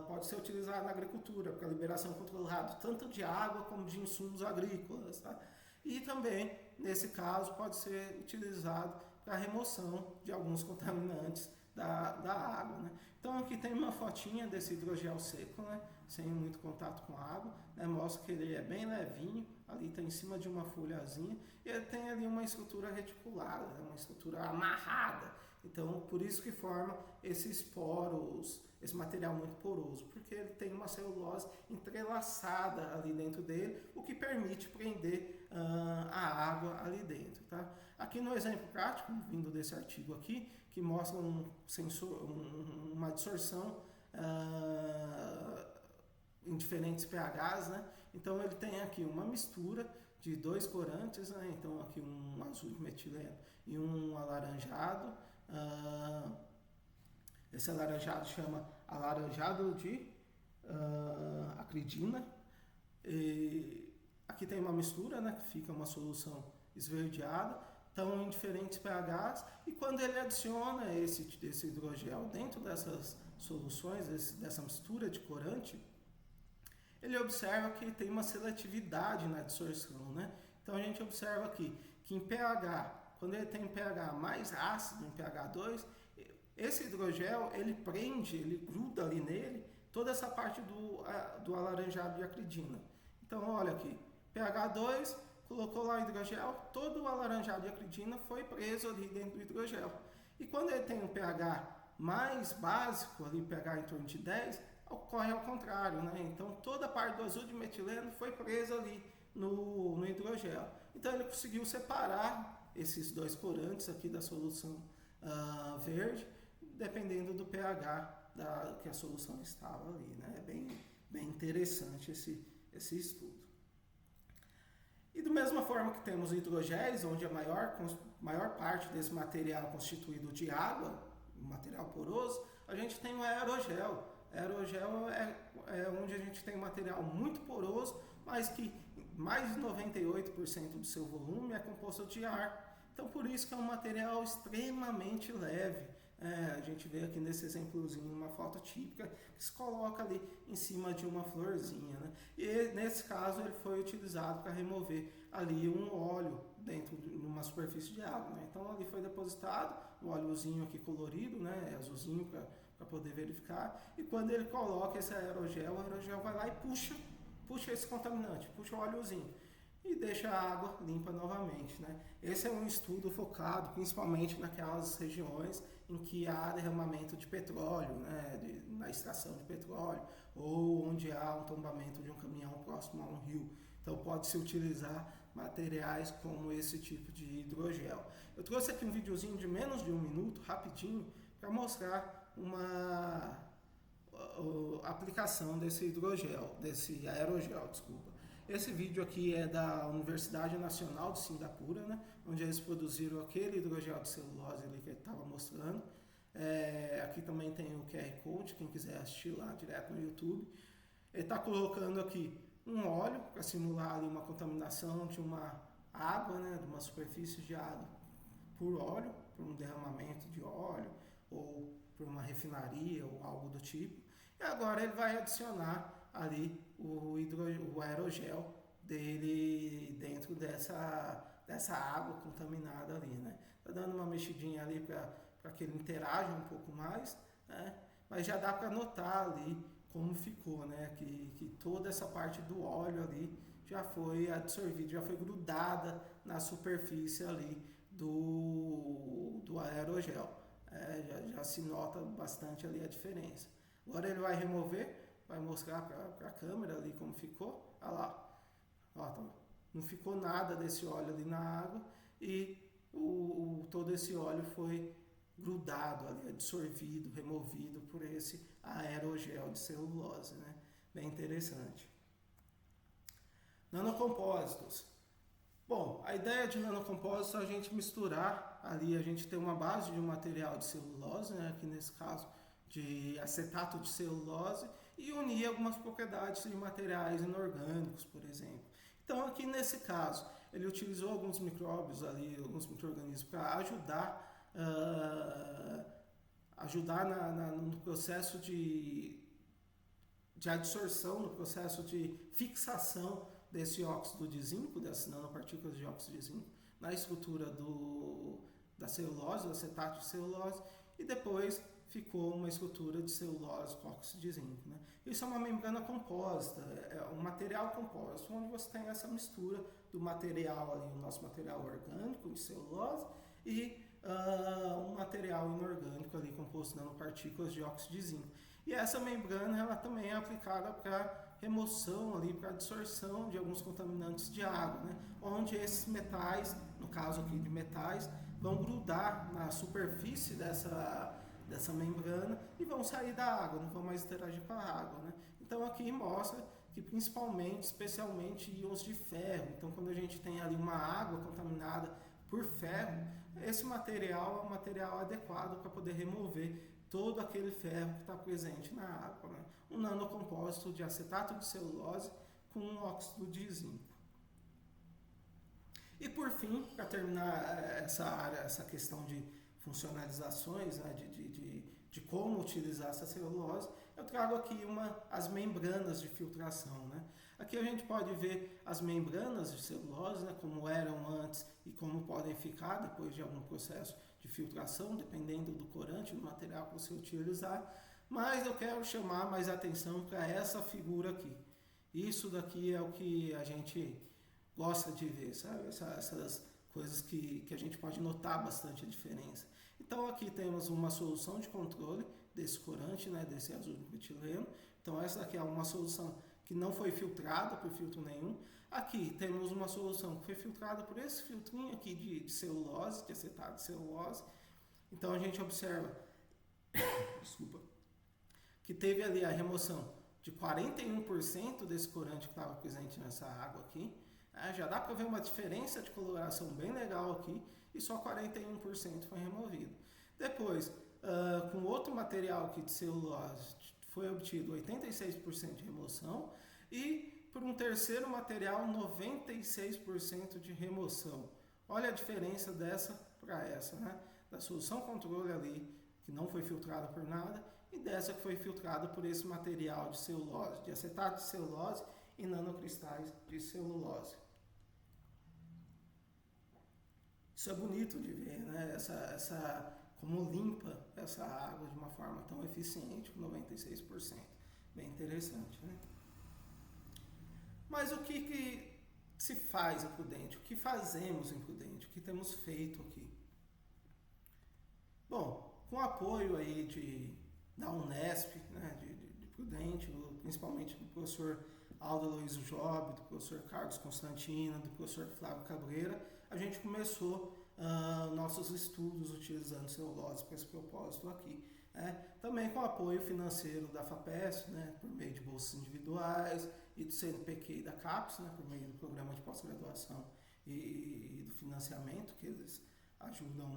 Pode ser utilizado na agricultura, para liberação controlada tanto de água como de insumos agrícolas. Tá? E também, nesse caso, pode ser utilizado para a remoção de alguns contaminantes da água. Né? Então aqui tem uma fotinha desse hidrogel seco, né? Sem muito contato com a água, né? Mostra que ele é bem levinho, ali está em cima de uma folhazinha, e ele tem ali uma estrutura reticulada, né? Uma estrutura amarrada. Então, por isso que forma esses poros, esse material muito poroso, porque ele tem uma celulose entrelaçada ali dentro dele, o que permite prender a água ali dentro. Tá? Aqui no exemplo prático, vindo desse artigo aqui, que mostra uma dissorção em diferentes pHs, né? Então ele tem aqui uma mistura de 2 corantes, né? Então aqui um azul de metileno e um alaranjado. Esse alaranjado chama alaranjado de acridina. E aqui tem uma mistura, né? Que fica uma solução esverdeada. Estão em diferentes pHs, e quando ele adiciona esse hidrogel dentro dessas soluções, dessa mistura de corante, ele observa que tem uma seletividade na dissorção. Né? Então a gente observa aqui que em pH, quando ele tem um pH mais ácido, em pH 2, esse hidrogel ele prende, ele gruda ali nele toda essa parte do alaranjado de acridina. Então olha aqui, pH 2, colocou lá o hidrogel, todo o alaranjado de acridina foi preso ali dentro do hidrogel. E quando ele tem um pH mais básico, ali pH em torno de 10, ocorre ao contrário, né? Então toda a parte do azul de metileno foi presa ali no hidrogel. Então ele conseguiu separar esses 2 corantes aqui da solução verde, dependendo do pH que a solução estava ali, né? É bem interessante esse estudo. E da mesma forma que temos hidrogéis, onde a maior parte desse material é constituído de água, material poroso, a gente tem o aerogel. Aerogel é onde a gente tem um material muito poroso, mas que mais de 98% do seu volume é composto de ar. Então, por isso que é um material extremamente leve. A gente vê aqui nesse exemplozinho uma foto típica que se coloca ali em cima de uma florzinha, né? E nesse caso ele foi utilizado para remover ali um óleo dentro de uma superfície de água, né? Então ali foi depositado um óleozinho aqui colorido, né? Azulzinho para poder verificar. E quando ele coloca esse aerogel, o aerogel vai lá e puxa esse contaminante, puxa o óleozinho e deixa a água limpa novamente, né? Esse é um estudo focado principalmente naquelas regiões em que há derramamento de petróleo, né? Na extração de petróleo, ou onde há um tombamento de um caminhão próximo a um rio. Então pode-se utilizar materiais como esse tipo de hidrogel. Eu trouxe aqui um videozinho de menos de 1 minuto, rapidinho, para mostrar uma aplicação desse hidrogel, desse aerogel, desculpa. Esse vídeo aqui é da Universidade Nacional de Singapura, né, onde eles produziram aquele hidrogel de celulose ali que ele estava mostrando. Aqui também tem o QR Code, quem quiser assistir lá direto no YouTube. Ele está colocando aqui um óleo para simular ali uma contaminação de uma água, né, de uma superfície de água por óleo, por um derramamento de óleo ou por uma refinaria ou algo do tipo. E agora ele vai adicionar ali o aerogel dele dentro dessa água contaminada ali, né? Tá dando uma mexidinha ali para que ele interaja um pouco mais, né? Mas já dá para notar ali como ficou, né? Que toda essa parte do óleo ali já foi absorvida, já foi grudada na superfície ali do aerogel. Já se nota bastante ali a diferença. Agora ele vai remover, vai mostrar para a câmera ali como ficou. Olha lá, tá, não ficou nada desse óleo ali na água e todo esse óleo foi grudado ali, absorvido, removido por esse aerogel de celulose, né? Bem interessante. Nanocompósitos. Bom, a ideia de nanocompósitos é a gente misturar ali, a gente tem uma base de um material de celulose, né? Aqui nesse caso de acetato de celulose, e unir algumas propriedades de materiais inorgânicos, por exemplo. Então aqui nesse caso, ele utilizou alguns micróbios ali, alguns micro-organismos para ajudar no processo de adsorção, no processo de fixação desse óxido de zinco, dessas nanopartículas de óxido de zinco, na estrutura da celulose, do acetato de celulose, e depois ficou uma estrutura de celulose com óxido de zinco, né? Isso é uma membrana composta, é um material composto, onde você tem essa mistura do material ali, o nosso material orgânico de celulose e um material inorgânico ali composto de nanopartículas de óxido de zinco. E essa membrana ela também é aplicada para remoção ali, para absorção de alguns contaminantes de água, né? Onde esses metais, no caso aqui de metais, vão grudar na superfície dessa membrana e vão sair da água, não vão mais interagir com a água, né? Então aqui mostra que especialmente íons de ferro. Então quando a gente tem ali uma água contaminada por ferro, esse material é um material adequado para poder remover todo aquele ferro que está presente na água, né? Um nanocompósito de acetato de celulose com um óxido de zinco. E por fim, para terminar essa questão de funcionalizações, né, de como utilizar essa celulose, eu trago aqui as membranas de filtração, né? Aqui a gente pode ver as membranas de celulose, né, como eram antes e como podem ficar depois de algum processo de filtração, dependendo do corante, do material que você utilizar. Mas eu quero chamar mais atenção para essa figura aqui. Isso daqui é o que a gente gosta de ver, sabe? Essas coisas que a gente pode notar bastante a diferença. Então aqui temos uma solução de controle desse corante, né, desse azul metileno. Então essa aqui é uma solução que não foi filtrada por filtro nenhum. Aqui temos uma solução que foi filtrada por esse filtrinho aqui de celulose, de acetato de celulose. Então a gente observa, desculpa, que teve ali a remoção de 41% desse corante que estava presente nessa água aqui. Já dá para ver uma diferença de coloração bem legal aqui e só 41% foi removido. Depois, com outro material aqui de celulose foi obtido 86% de remoção e por um terceiro material 96% de remoção. Olha a diferença dessa para essa, né? Da solução controle ali, que não foi filtrada por nada, e dessa que foi filtrada por esse material de celulose, de acetato de celulose e nanocristais de celulose. Isso é bonito de ver, né? Como limpa essa água de uma forma tão eficiente, com 96%. Bem interessante, né? Mas o que se faz em Prudente? O que fazemos em Prudente? O que temos feito aqui? Bom, com apoio aí da Unesp, né, de Prudente, principalmente do professor Aldo Aloysio Job, do professor Carlos Constantino, do professor Flávio Cabreira, a gente começou nossos estudos utilizando celulose para esse propósito aqui. Também com apoio financeiro da FAPESP, né, por meio de bolsas individuais, e do CNPq e da CAPES, né, por meio do programa de pós-graduação e do financiamento que eles ajudam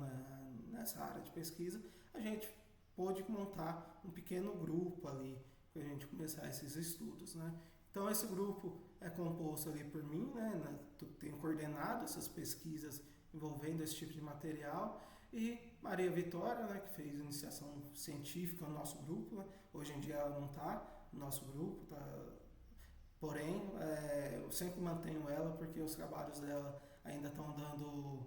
nessa área de pesquisa, a gente pôde montar um pequeno grupo ali para a gente começar esses estudos, né? Então esse grupo é composto ali por mim, né? Tenho coordenado essas pesquisas envolvendo esse tipo de material, e Maria Vitória, né, que fez iniciação científica no nosso grupo, né? Hoje em dia ela não está no nosso grupo, porém eu sempre mantenho ela porque os trabalhos dela ainda estão dando,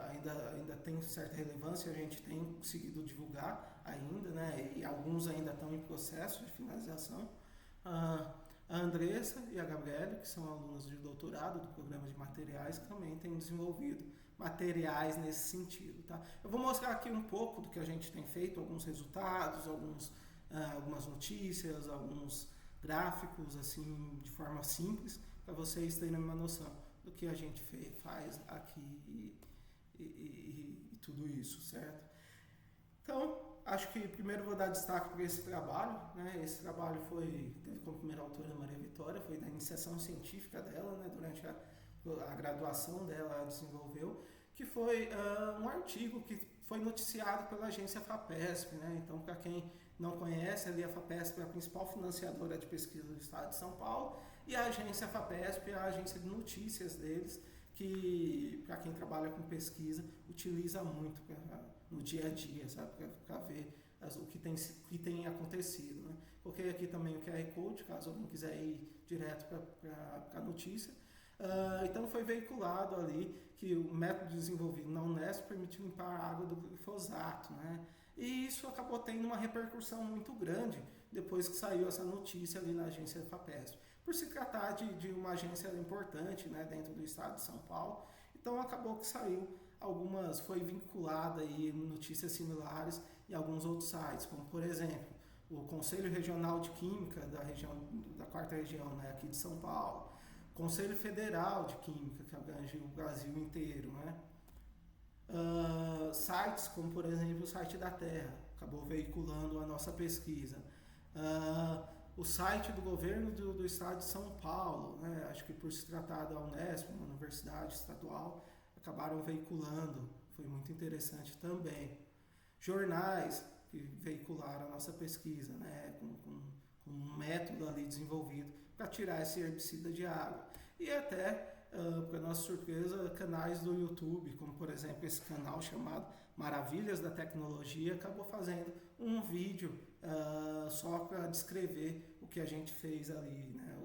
ainda tem certa relevância, a gente tem conseguido divulgar ainda, né? E alguns ainda estão em processo de finalização. A Andressa e a Gabriela, que são alunas de doutorado do programa de materiais, que também têm desenvolvido materiais nesse sentido, tá? Eu vou mostrar aqui um pouco do que a gente tem feito, alguns resultados, algumas notícias, alguns gráficos, assim, de forma simples, para vocês terem uma noção do que a gente faz aqui e tudo isso, certo? Então, acho que primeiro vou dar destaque para esse trabalho, né? Esse trabalho teve como primeira autora a Maria Vitória, foi da iniciação científica dela, né? Durante a graduação dela, ela desenvolveu, que foi um artigo que foi noticiado pela agência FAPESP, né? Então, para quem não conhece, ali a FAPESP é a principal financiadora de pesquisa do estado de São Paulo, e a agência FAPESP é a agência de notícias deles, que, para quem trabalha com pesquisa, utiliza muito no dia a dia, sabe? Para ver o que tem acontecido, né? Coloquei aqui também o QR Code, caso alguém quiser ir direto para a notícia. Então foi veiculado ali que o método desenvolvido na Unesp permitiu limpar a água do glifosato, né? E isso acabou tendo uma repercussão muito grande depois que saiu essa notícia ali na agência FAPESP, por se tratar de uma agência importante, né, dentro do estado de São Paulo. Então acabou que foi vinculada aí notícias similares em alguns outros sites, como por exemplo o Conselho Regional de Química da 4ª região, né, aqui de São Paulo, Conselho Federal de Química, que abrange o Brasil inteiro, né? Sites como, por exemplo, o site da Terra, acabou veiculando a nossa pesquisa. O site do governo do estado de São Paulo, né? Acho que por se tratar da Unesp, uma universidade estadual, acabaram veiculando, foi muito interessante também. Jornais que veicularam a nossa pesquisa, né? Com um método ali desenvolvido para tirar esse herbicida de água. E até, para nossa surpresa, canais do YouTube, como por exemplo esse canal chamado Maravilhas da Tecnologia, acabou fazendo um vídeo só para descrever o que a gente fez ali, né,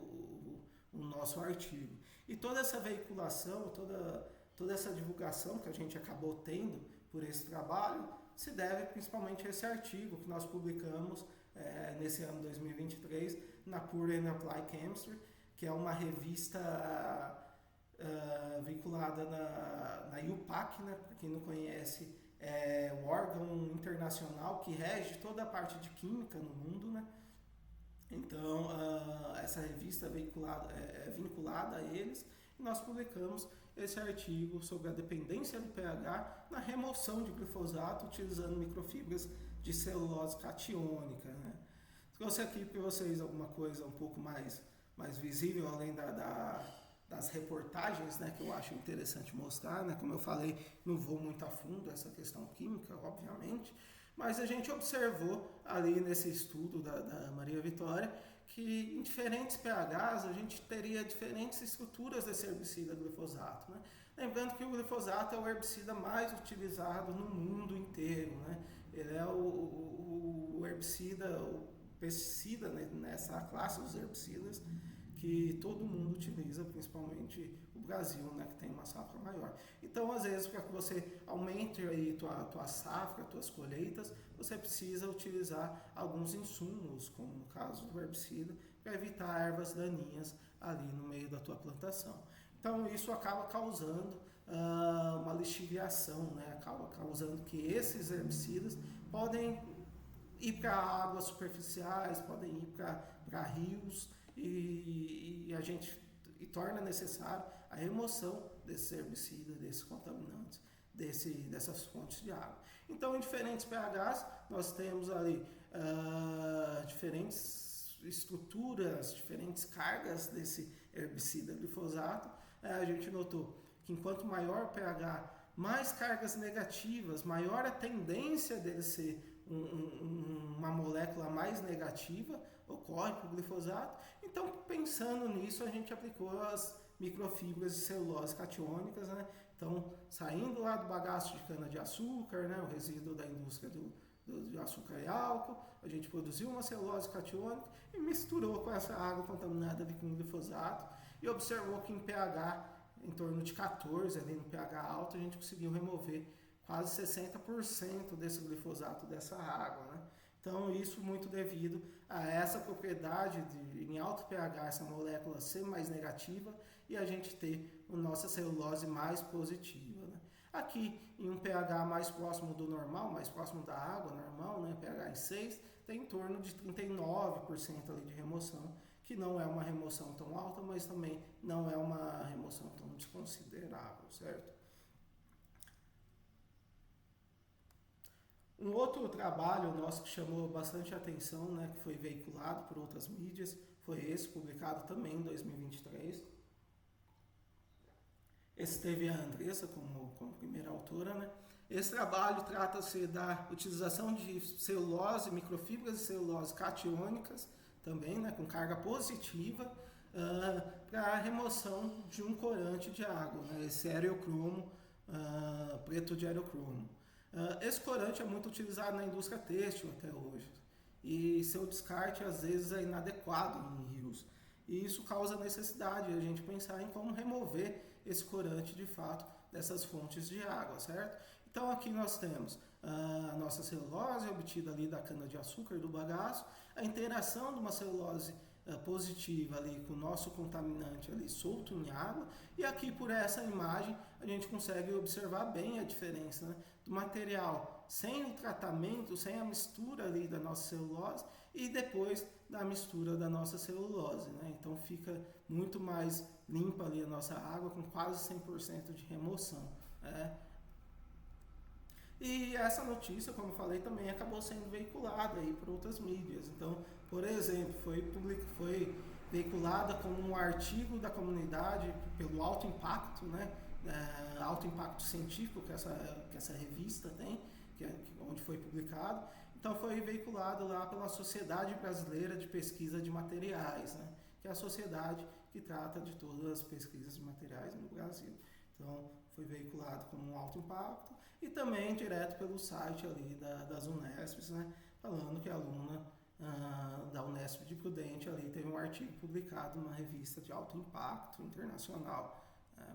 o nosso artigo. E toda essa veiculação, toda essa divulgação que a gente acabou tendo por esse trabalho, se deve principalmente a esse artigo que nós publicamos nesse ano 2023 na Pure and Applied Chemistry, que é uma revista vinculada na IUPAC, né? Para quem não conhece, é o órgão internacional que rege toda a parte de química no mundo, né? Então, essa revista é vinculada a eles, e nós publicamos esse artigo sobre a dependência do pH na remoção de glifosato utilizando microfibras de celulose catiônica, né? Trouxe aqui para vocês alguma coisa um pouco mais visível, além das reportagens, né, que eu acho interessante mostrar, né? Como eu falei, não vou muito a fundo essa questão química, obviamente, Mas a gente observou ali nesse estudo da Maria Vitória que em diferentes pHs a gente teria diferentes estruturas desse herbicida glifosato, né? Lembrando que o glifosato é o herbicida mais utilizado no mundo inteiro, né? Ele é o herbicida, o pesticida, né, nessa classe dos herbicidas que todo mundo utiliza, principalmente o Brasil, né, que tem uma safra maior. Então, às vezes, para que você aumente aí tua safra, tuas colheitas, você precisa utilizar alguns insumos, como no caso do herbicida, para evitar ervas daninhas ali no meio da tua plantação. Então, isso acaba causando uma lixiviação, né? Acaba causando que esses herbicidas podem ir para águas superficiais, podem ir para rios e a gente torna necessário a remoção desses herbicidas, desses contaminantes, dessas fontes de água. Então, em diferentes pHs, nós temos ali diferentes estruturas, diferentes cargas desse herbicida glifosato. A gente notou que enquanto maior o pH, mais cargas negativas, maior a tendência dele ser uma molécula mais negativa ocorre para o glifosato. Então, pensando nisso, a gente aplicou as microfibras de celulose catiônicas, né? Então, saindo lá do bagaço de cana-de-açúcar, né? O resíduo da indústria de açúcar e álcool, a gente produziu uma celulose catiônica e misturou com essa água contaminada ali com glifosato e observou que em pH em torno de 14, ali no pH alto, a gente conseguiu remover quase 60% desse glifosato dessa água, né? Então, isso muito devido a essa propriedade de, em alto pH, essa molécula ser mais negativa e a gente ter a nossa celulose mais positiva, né? Aqui, em um pH mais próximo do normal, mais próximo da água normal, né? pH em 6, tem em torno de 39% ali de remoção, que não é uma remoção tão alta, mas também não é uma remoção tão desconsiderável, certo? Um outro trabalho nosso que chamou bastante atenção, né, que foi veiculado por outras mídias, foi esse, publicado também em 2023. Esse teve a Andressa como primeira autora, né? Esse trabalho trata-se da utilização de celulose, microfibras de celulose catiônicas, também, né, com carga positiva, para a remoção de um corante de água, né, esse aerocromo, preto de aerocromo. Esse corante é muito utilizado na indústria têxtil até hoje e seu descarte às vezes é inadequado em rios. E isso causa necessidade de a gente pensar em como remover esse corante de fato dessas fontes de água, certo? Então aqui nós temos a nossa celulose obtida ali da cana-de-açúcar, do bagaço, a interação de uma celulose positiva ali com o nosso contaminante ali solto em água, e aqui por essa imagem a gente consegue observar bem a diferença, né, do material sem o tratamento, sem a mistura ali da nossa celulose e depois da mistura da nossa celulose, né? Então fica muito mais limpa ali a nossa água com quase 100% de remoção, né? E essa notícia, como eu falei, também acabou sendo veiculada aí por outras mídias. Então, por exemplo, foi veiculada como um artigo da comunidade pelo alto impacto, né? Alto impacto científico que essa revista tem, onde foi publicado. Então, foi veiculado lá pela Sociedade Brasileira de Pesquisa de Materiais, né? Que é a sociedade que trata de todas as pesquisas de materiais no Brasil. Então, foi veiculado como um alto impacto e também direto pelo site ali das Unesps, né, falando que a aluna da Unesp de Prudente ali teve um artigo publicado numa revista de alto impacto internacional,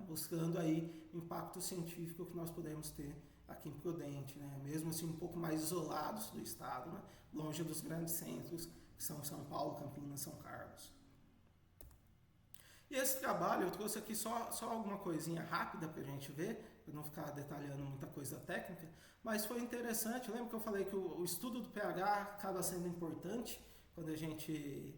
buscando aí o impacto científico que nós podemos ter aqui em Prudente, né, mesmo assim um pouco mais isolados do estado, né, longe dos grandes centros que são São Paulo, Campinas, São Carlos. E esse trabalho, eu trouxe aqui só alguma coisinha rápida para a gente ver, para não ficar detalhando muita coisa técnica, mas foi interessante. Lembra que eu falei que o estudo do pH acaba sendo importante quando a gente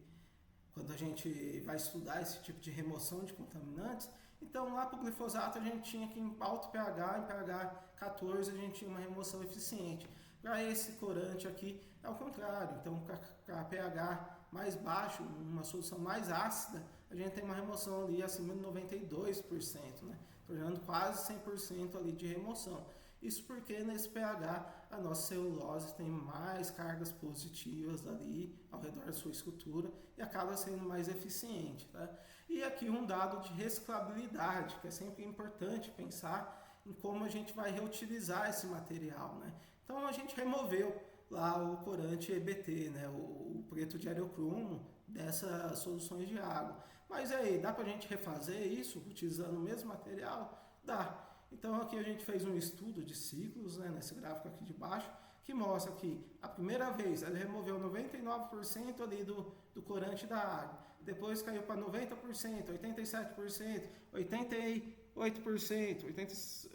vai estudar esse tipo de remoção de contaminantes? Então, lá para o glifosato, a gente tinha que em alto pH, em pH 14, a gente tinha uma remoção eficiente. Para esse corante aqui, é o contrário. Então, para pH mais baixo, uma solução mais ácida, a gente tem uma remoção ali acima de 92%, né? Tornando quase 100% ali de remoção. Isso porque nesse pH a nossa celulose tem mais cargas positivas ali ao redor da sua estrutura e acaba sendo mais eficiente. Tá? E aqui um dado de reciclabilidade, que é sempre importante pensar em como a gente vai reutilizar esse material. Né? Então a gente removeu lá o corante EBT, né? o preto de aerocromo dessas soluções de água. Mas aí, dá para a gente refazer isso utilizando o mesmo material? Dá. Então aqui a gente fez um estudo de ciclos, né, nesse gráfico aqui de baixo, que mostra que a primeira vez ele removeu 99% ali do corante da água, depois caiu para 90%, 87%, 88%,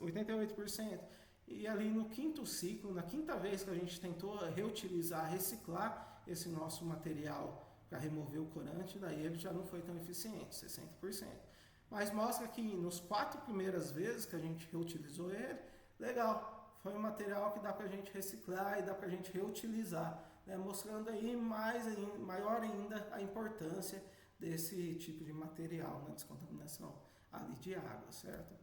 88%, e ali no quinto ciclo, na quinta vez que a gente tentou reutilizar, reciclar esse nosso material para remover o corante, daí ele já não foi tão eficiente, 60%. Mas mostra que nos 4 primeiras vezes que a gente reutilizou ele, legal, foi um material que dá para a gente reciclar e dá para a gente reutilizar, né? Mostrando aí maior ainda a importância desse tipo de material na descontaminação ali de água, certo?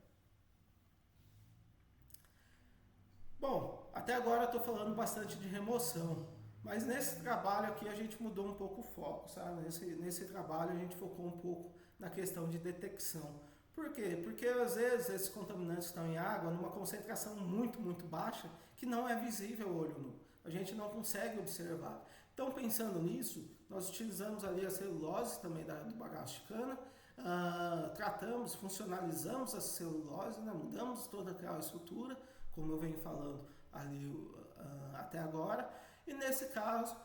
Bom, até agora eu estou falando bastante de remoção, mas nesse trabalho aqui a gente mudou um pouco o foco, sabe? Nesse trabalho a gente focou um pouco na questão de detecção. Por quê? Porque às vezes esses contaminantes estão em água numa concentração muito baixa que não é visível ao olho nu. A gente não consegue observar. Então, pensando nisso, nós utilizamos ali a celulose também do bagaço de cana, tratamos, funcionalizamos a celulose, né? Mudamos toda aquela estrutura, como eu venho falando ali até agora, e nesse caso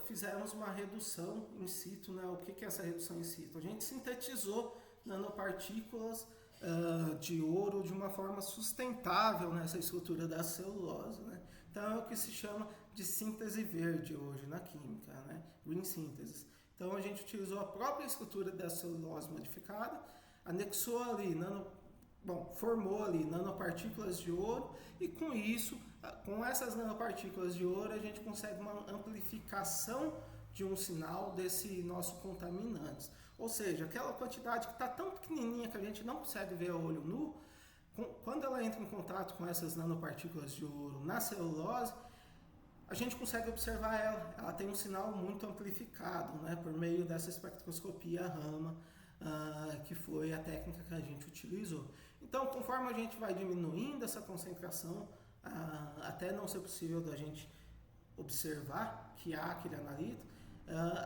fizemos uma redução in situ, né? O que é essa redução in situ? A gente sintetizou nanopartículas de ouro de uma forma sustentável nessa estrutura da celulose, né? Então é o que se chama de síntese verde hoje na química, né? Green Synthesis. Então a gente utilizou a própria estrutura da celulose modificada, anexou ali formou ali nanopartículas de ouro e com isso, com essas nanopartículas de ouro, a gente consegue uma amplificação de um sinal desse nosso contaminante. Ou seja, aquela quantidade que está tão pequenininha que a gente não consegue ver a olho nu, quando ela entra em contato com essas nanopartículas de ouro na celulose, a gente consegue observar ela. Ela tem um sinal muito amplificado, né, por meio dessa espectroscopia Raman, que foi a técnica que a gente utilizou. Então, conforme a gente vai diminuindo essa concentração, até não ser possível da gente observar que há aquele analito,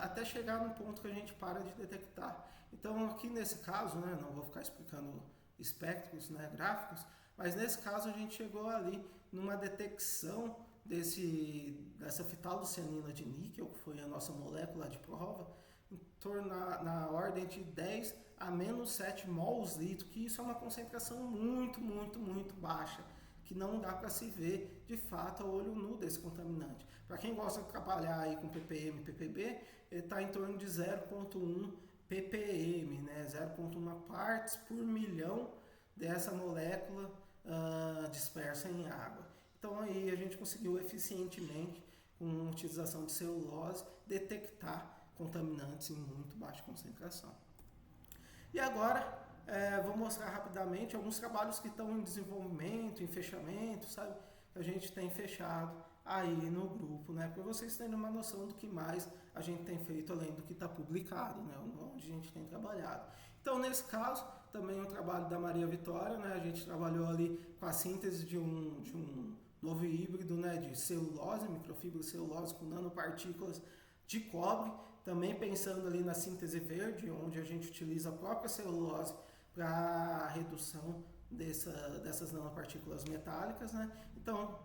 até chegar num ponto que a gente para de detectar. Então, aqui nesse caso, né, não vou ficar explicando espectros, né, gráficos, mas nesse caso a gente chegou ali numa detecção dessa fitaldocianina de níquel, que foi a nossa molécula de prova, em torno na ordem de 10 a menos 7 mols litro, que isso é uma concentração muito baixa, que não dá para se ver de fato a olho nu desse contaminante. Para quem gosta de trabalhar aí com ppm e ppb, ele está em torno de 0,1 ppm, né? 0,1 partes por milhão dessa molécula dispersa em água. Então aí a gente conseguiu eficientemente, com utilização de celulose, detectar contaminantes em muito baixa concentração. E agora vou mostrar rapidamente alguns trabalhos que estão em desenvolvimento, em fechamento, sabe? Que a gente tem fechado aí no grupo, né? Para vocês terem uma noção do que mais a gente tem feito além do que está publicado, né? Onde a gente tem trabalhado. Então, nesse caso, também o trabalho da Maria Vitória, né? A gente trabalhou ali com a síntese de um novo híbrido, né? De celulose, microfibra de celulose com nanopartículas de cobre, também pensando ali na síntese verde, onde a gente utiliza a própria celulose para a redução dessas nanopartículas metálicas, né? Então,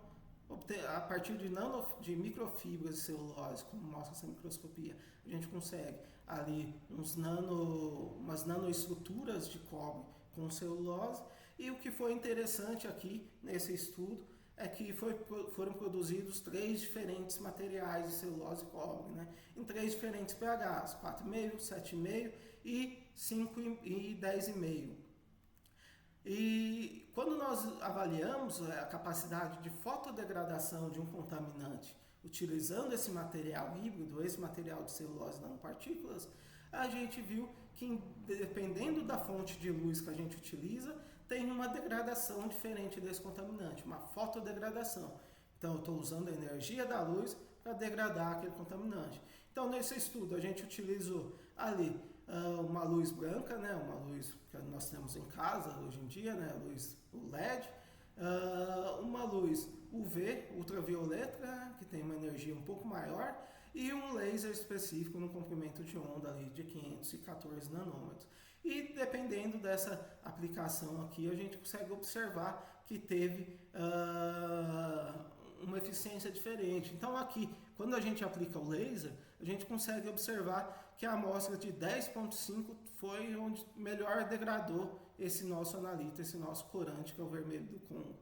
a partir de microfibras de celulose, como mostra essa microscopia, a gente consegue ali umas nanoestruturas de cobre com celulose. E o que foi interessante aqui nesse estudo é que foram produzidos 3 diferentes materiais de celulose e cobre, né? Em 3 diferentes pHs, 4,5, 7,5 e 5 e 10,5. E quando nós avaliamos a capacidade de fotodegradação de um contaminante utilizando esse material híbrido, esse material de celulose e nanopartículas, a gente viu que, dependendo da fonte de luz que a gente utiliza, tem uma degradação diferente desse contaminante, uma fotodegradação. Então, eu estou usando a energia da luz para degradar aquele contaminante. Então, nesse estudo, a gente utilizou ali uma luz branca, né, uma luz que nós temos em casa hoje em dia, né, a luz LED, uma luz UV, ultravioleta, que tem uma energia um pouco maior, e um laser específico no comprimento de onda ali de 514 nanômetros. E dependendo dessa aplicação aqui, a gente consegue observar que teve uma eficiência diferente. Então aqui, quando a gente aplica o laser, a gente consegue observar que a amostra de 10,5 foi onde melhor degradou esse nosso analito, esse nosso corante, que é o vermelho do Congo.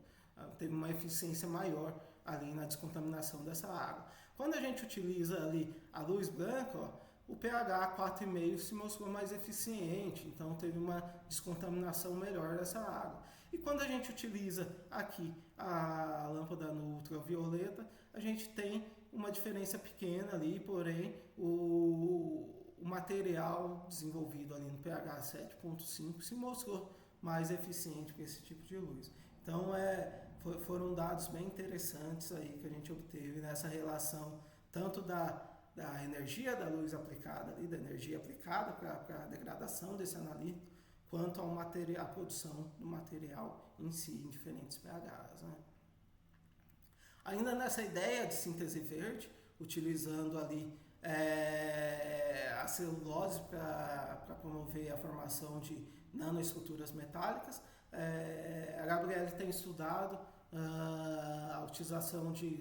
Teve uma eficiência maior ali na descontaminação dessa água. Quando a gente utiliza ali a luz branca, ó, o pH 4,5 se mostrou mais eficiente, então teve uma descontaminação melhor dessa água. E quando a gente utiliza aqui a lâmpada no ultravioleta, a gente tem uma diferença pequena ali, porém o material desenvolvido ali no pH 7,5 se mostrou mais eficiente com esse tipo de luz. Então foram dados bem interessantes aí que a gente obteve nessa relação tanto da energia da luz aplicada ali, da energia aplicada para a degradação desse analito, quanto ao material, a produção do material em si, em diferentes pHs, né? Ainda nessa ideia de síntese verde, utilizando ali a celulose para promover a formação de nanoestruturas metálicas, a Gabriele tem estudado a utilização de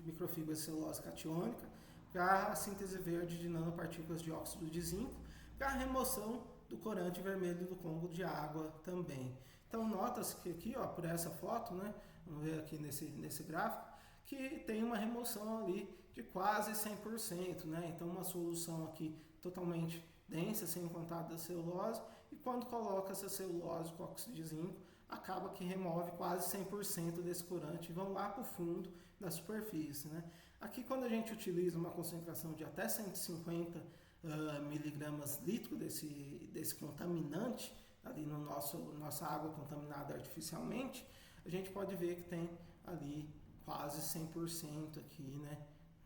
microfibra de celulose catiônica para a síntese verde de nanopartículas de óxido de zinco, para a remoção do corante vermelho do Congo de água também. Então nota-se que aqui, ó, por essa foto, né, vamos ver aqui nesse gráfico, que tem uma remoção ali de quase 100%, né? Então uma solução aqui totalmente densa, sem contato da celulose, e quando coloca essa celulose com óxido de zinco, acaba que remove quase 100% desse corante e vão lá para o fundo da superfície, né? Aqui, quando a gente utiliza uma concentração de até 150 miligramas litro desse contaminante ali no nossa água contaminada artificialmente, a gente pode ver que tem ali quase 100% aqui, né,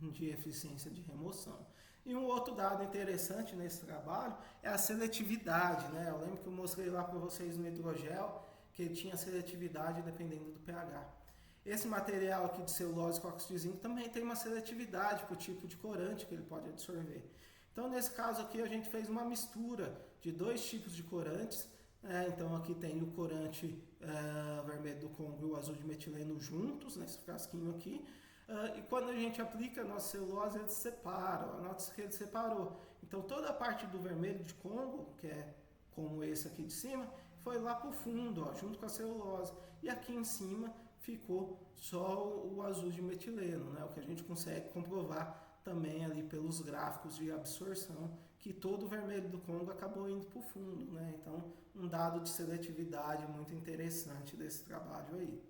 de eficiência de remoção. E um outro dado interessante nesse trabalho é a seletividade, né? Eu lembro que eu mostrei lá para vocês no hidrogel que ele tinha seletividade dependendo do pH. Esse material aqui de celulose com óxido de zinco também tem uma seletividade para o tipo de corante que ele pode absorver. Então, nesse caso aqui, a gente fez uma mistura de dois tipos de corantes. Então, aqui tem o corante vermelho do Congo e o azul de metileno juntos, nesse frasquinho aqui. E quando a gente aplica a nossa celulose, eles separam. Nota-se que ele separou. Então, toda a parte do vermelho de Congo, que é como esse aqui de cima, foi lá para o fundo, ó, junto com a celulose. E aqui em cima ficou só o azul de metileno, né? O que a gente consegue comprovar também ali pelos gráficos de absorção, que todo o vermelho do Congo acabou indo para o fundo, né? Então, um dado de seletividade muito interessante desse trabalho aí.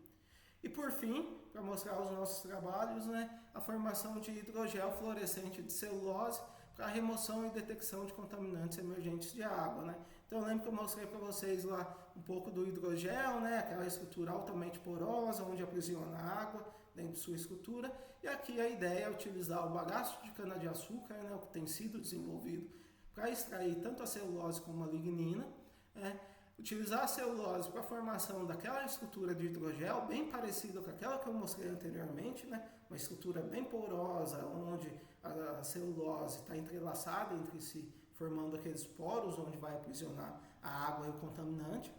E por fim, para mostrar os nossos trabalhos, né, a formação de hidrogel fluorescente de celulose para remoção e detecção de contaminantes emergentes de água, né? Então eu lembro que eu mostrei para vocês lá um pouco do hidrogel, né, aquela estrutura altamente porosa, onde aprisiona a água dentro de sua estrutura. E aqui a ideia é utilizar o bagaço de cana-de-açúcar, né, o que tem sido desenvolvido para extrair tanto a celulose como a lignina, utilizar a celulose para a formação daquela estrutura de hidrogel, bem parecida com aquela que eu mostrei anteriormente, né? Uma estrutura bem porosa, onde a celulose está entrelaçada entre si, formando aqueles poros onde vai aprisionar a água e o contaminante.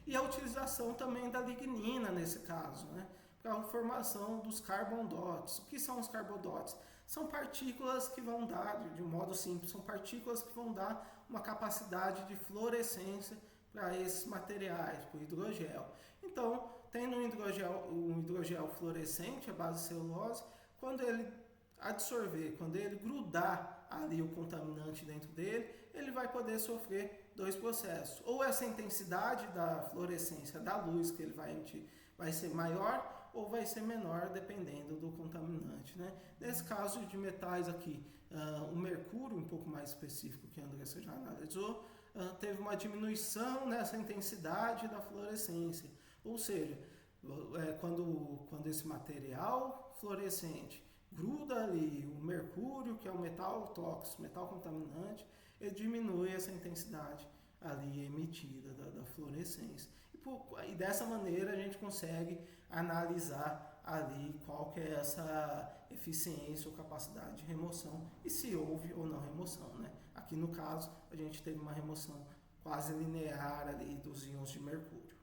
E a utilização também da lignina nesse caso, né? Para a formação dos carbon dots. O que são os carbon dots? São partículas que vão dar, de um modo simples, são partículas que vão dar uma capacidade de fluorescência para esses materiais, para o hidrogel. Então, tendo um hidrogel fluorescente, a base de celulose, quando ele absorver, quando ele grudar ali o contaminante dentro dele, ele vai poder sofrer dois processos. Ou essa intensidade da fluorescência da luz que ele vai emitir vai ser maior, ou vai ser menor, dependendo do contaminante, né? Nesse caso de metais aqui, o mercúrio, um pouco mais específico que a Andressa já analisou, teve uma diminuição nessa intensidade da fluorescência. Ou seja, quando esse material fluorescente gruda ali o mercúrio, que é o metal tóxico, metal contaminante, ele diminui essa intensidade ali emitida da fluorescência. E dessa maneira a gente consegue analisar ali qual que é essa eficiência ou capacidade de remoção e se houve ou não remoção, né? Aqui no caso a gente teve uma remoção quase linear ali dos íons de mercúrio.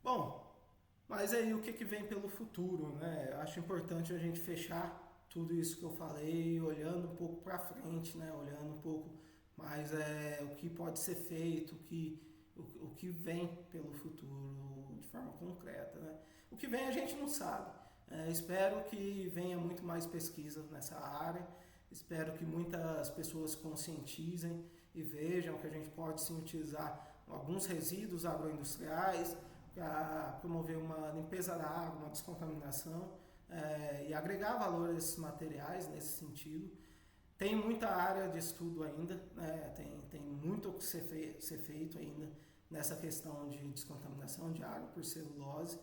Bom, mas aí o que vem pelo futuro, né? Acho importante a gente fechar tudo isso que eu falei, olhando um pouco para frente, né? Olhando um pouco mais o que pode ser feito, o que vem pelo futuro de forma concreta, né? O que vem a gente não sabe. Espero que venha muito mais pesquisa nessa área, espero que muitas pessoas se conscientizem e vejam que a gente pode sim utilizar alguns resíduos agroindustriais para promover uma limpeza da água, uma descontaminação e agregar valor a esses materiais nesse sentido. Tem muita área de estudo ainda, né? Tem muito o que ser feito ainda nessa questão de descontaminação de água por celulose.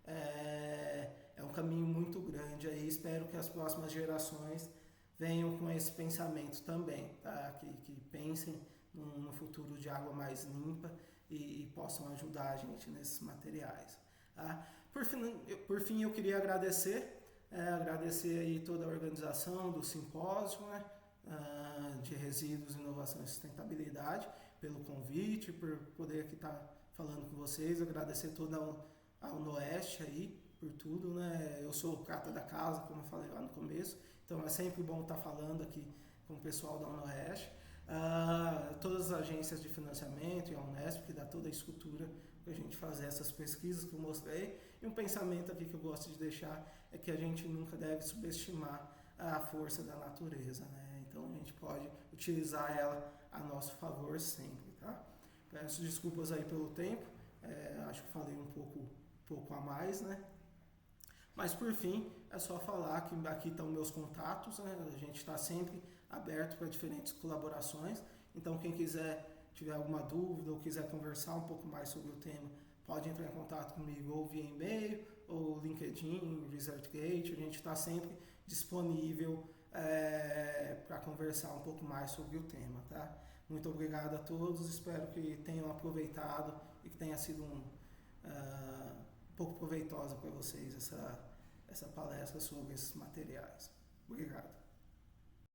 É um caminho muito grande aí, espero que as próximas gerações venham com esse pensamento também, tá? Que pensem no futuro de água mais limpa e possam ajudar a gente nesses materiais. Tá? Por fim, eu queria agradecer aí toda a organização do simpósio, né, de resíduos, inovação e sustentabilidade, pelo convite, por poder aqui estar falando com vocês, agradecer toda a UNOeste aí por tudo, né? Eu sou o prata da casa, como eu falei lá no começo, então é sempre bom estar falando aqui com o pessoal da UNOeste. Todas as agências de financiamento e a Unesp, que dá toda a estrutura para a gente fazer essas pesquisas que eu mostrei. E um pensamento aqui que eu gosto de deixar é que a gente nunca deve subestimar a força da natureza, né? Então a gente pode utilizar ela a nosso favor sempre, tá? Peço desculpas aí pelo tempo, acho que falei um pouco a mais, né? Mas por fim, é só falar que aqui estão meus contatos, né? A gente está sempre aberto para diferentes colaborações, então quem tiver alguma dúvida ou quiser conversar um pouco mais sobre o tema, pode entrar em contato comigo ou via e-mail, ou LinkedIn, ResearchGate, a gente está sempre disponível para conversar um pouco mais sobre o tema, tá? Muito obrigado a todos, espero que tenham aproveitado e que tenha sido um pouco proveitosa para vocês essa palestra sobre esses materiais. Obrigado.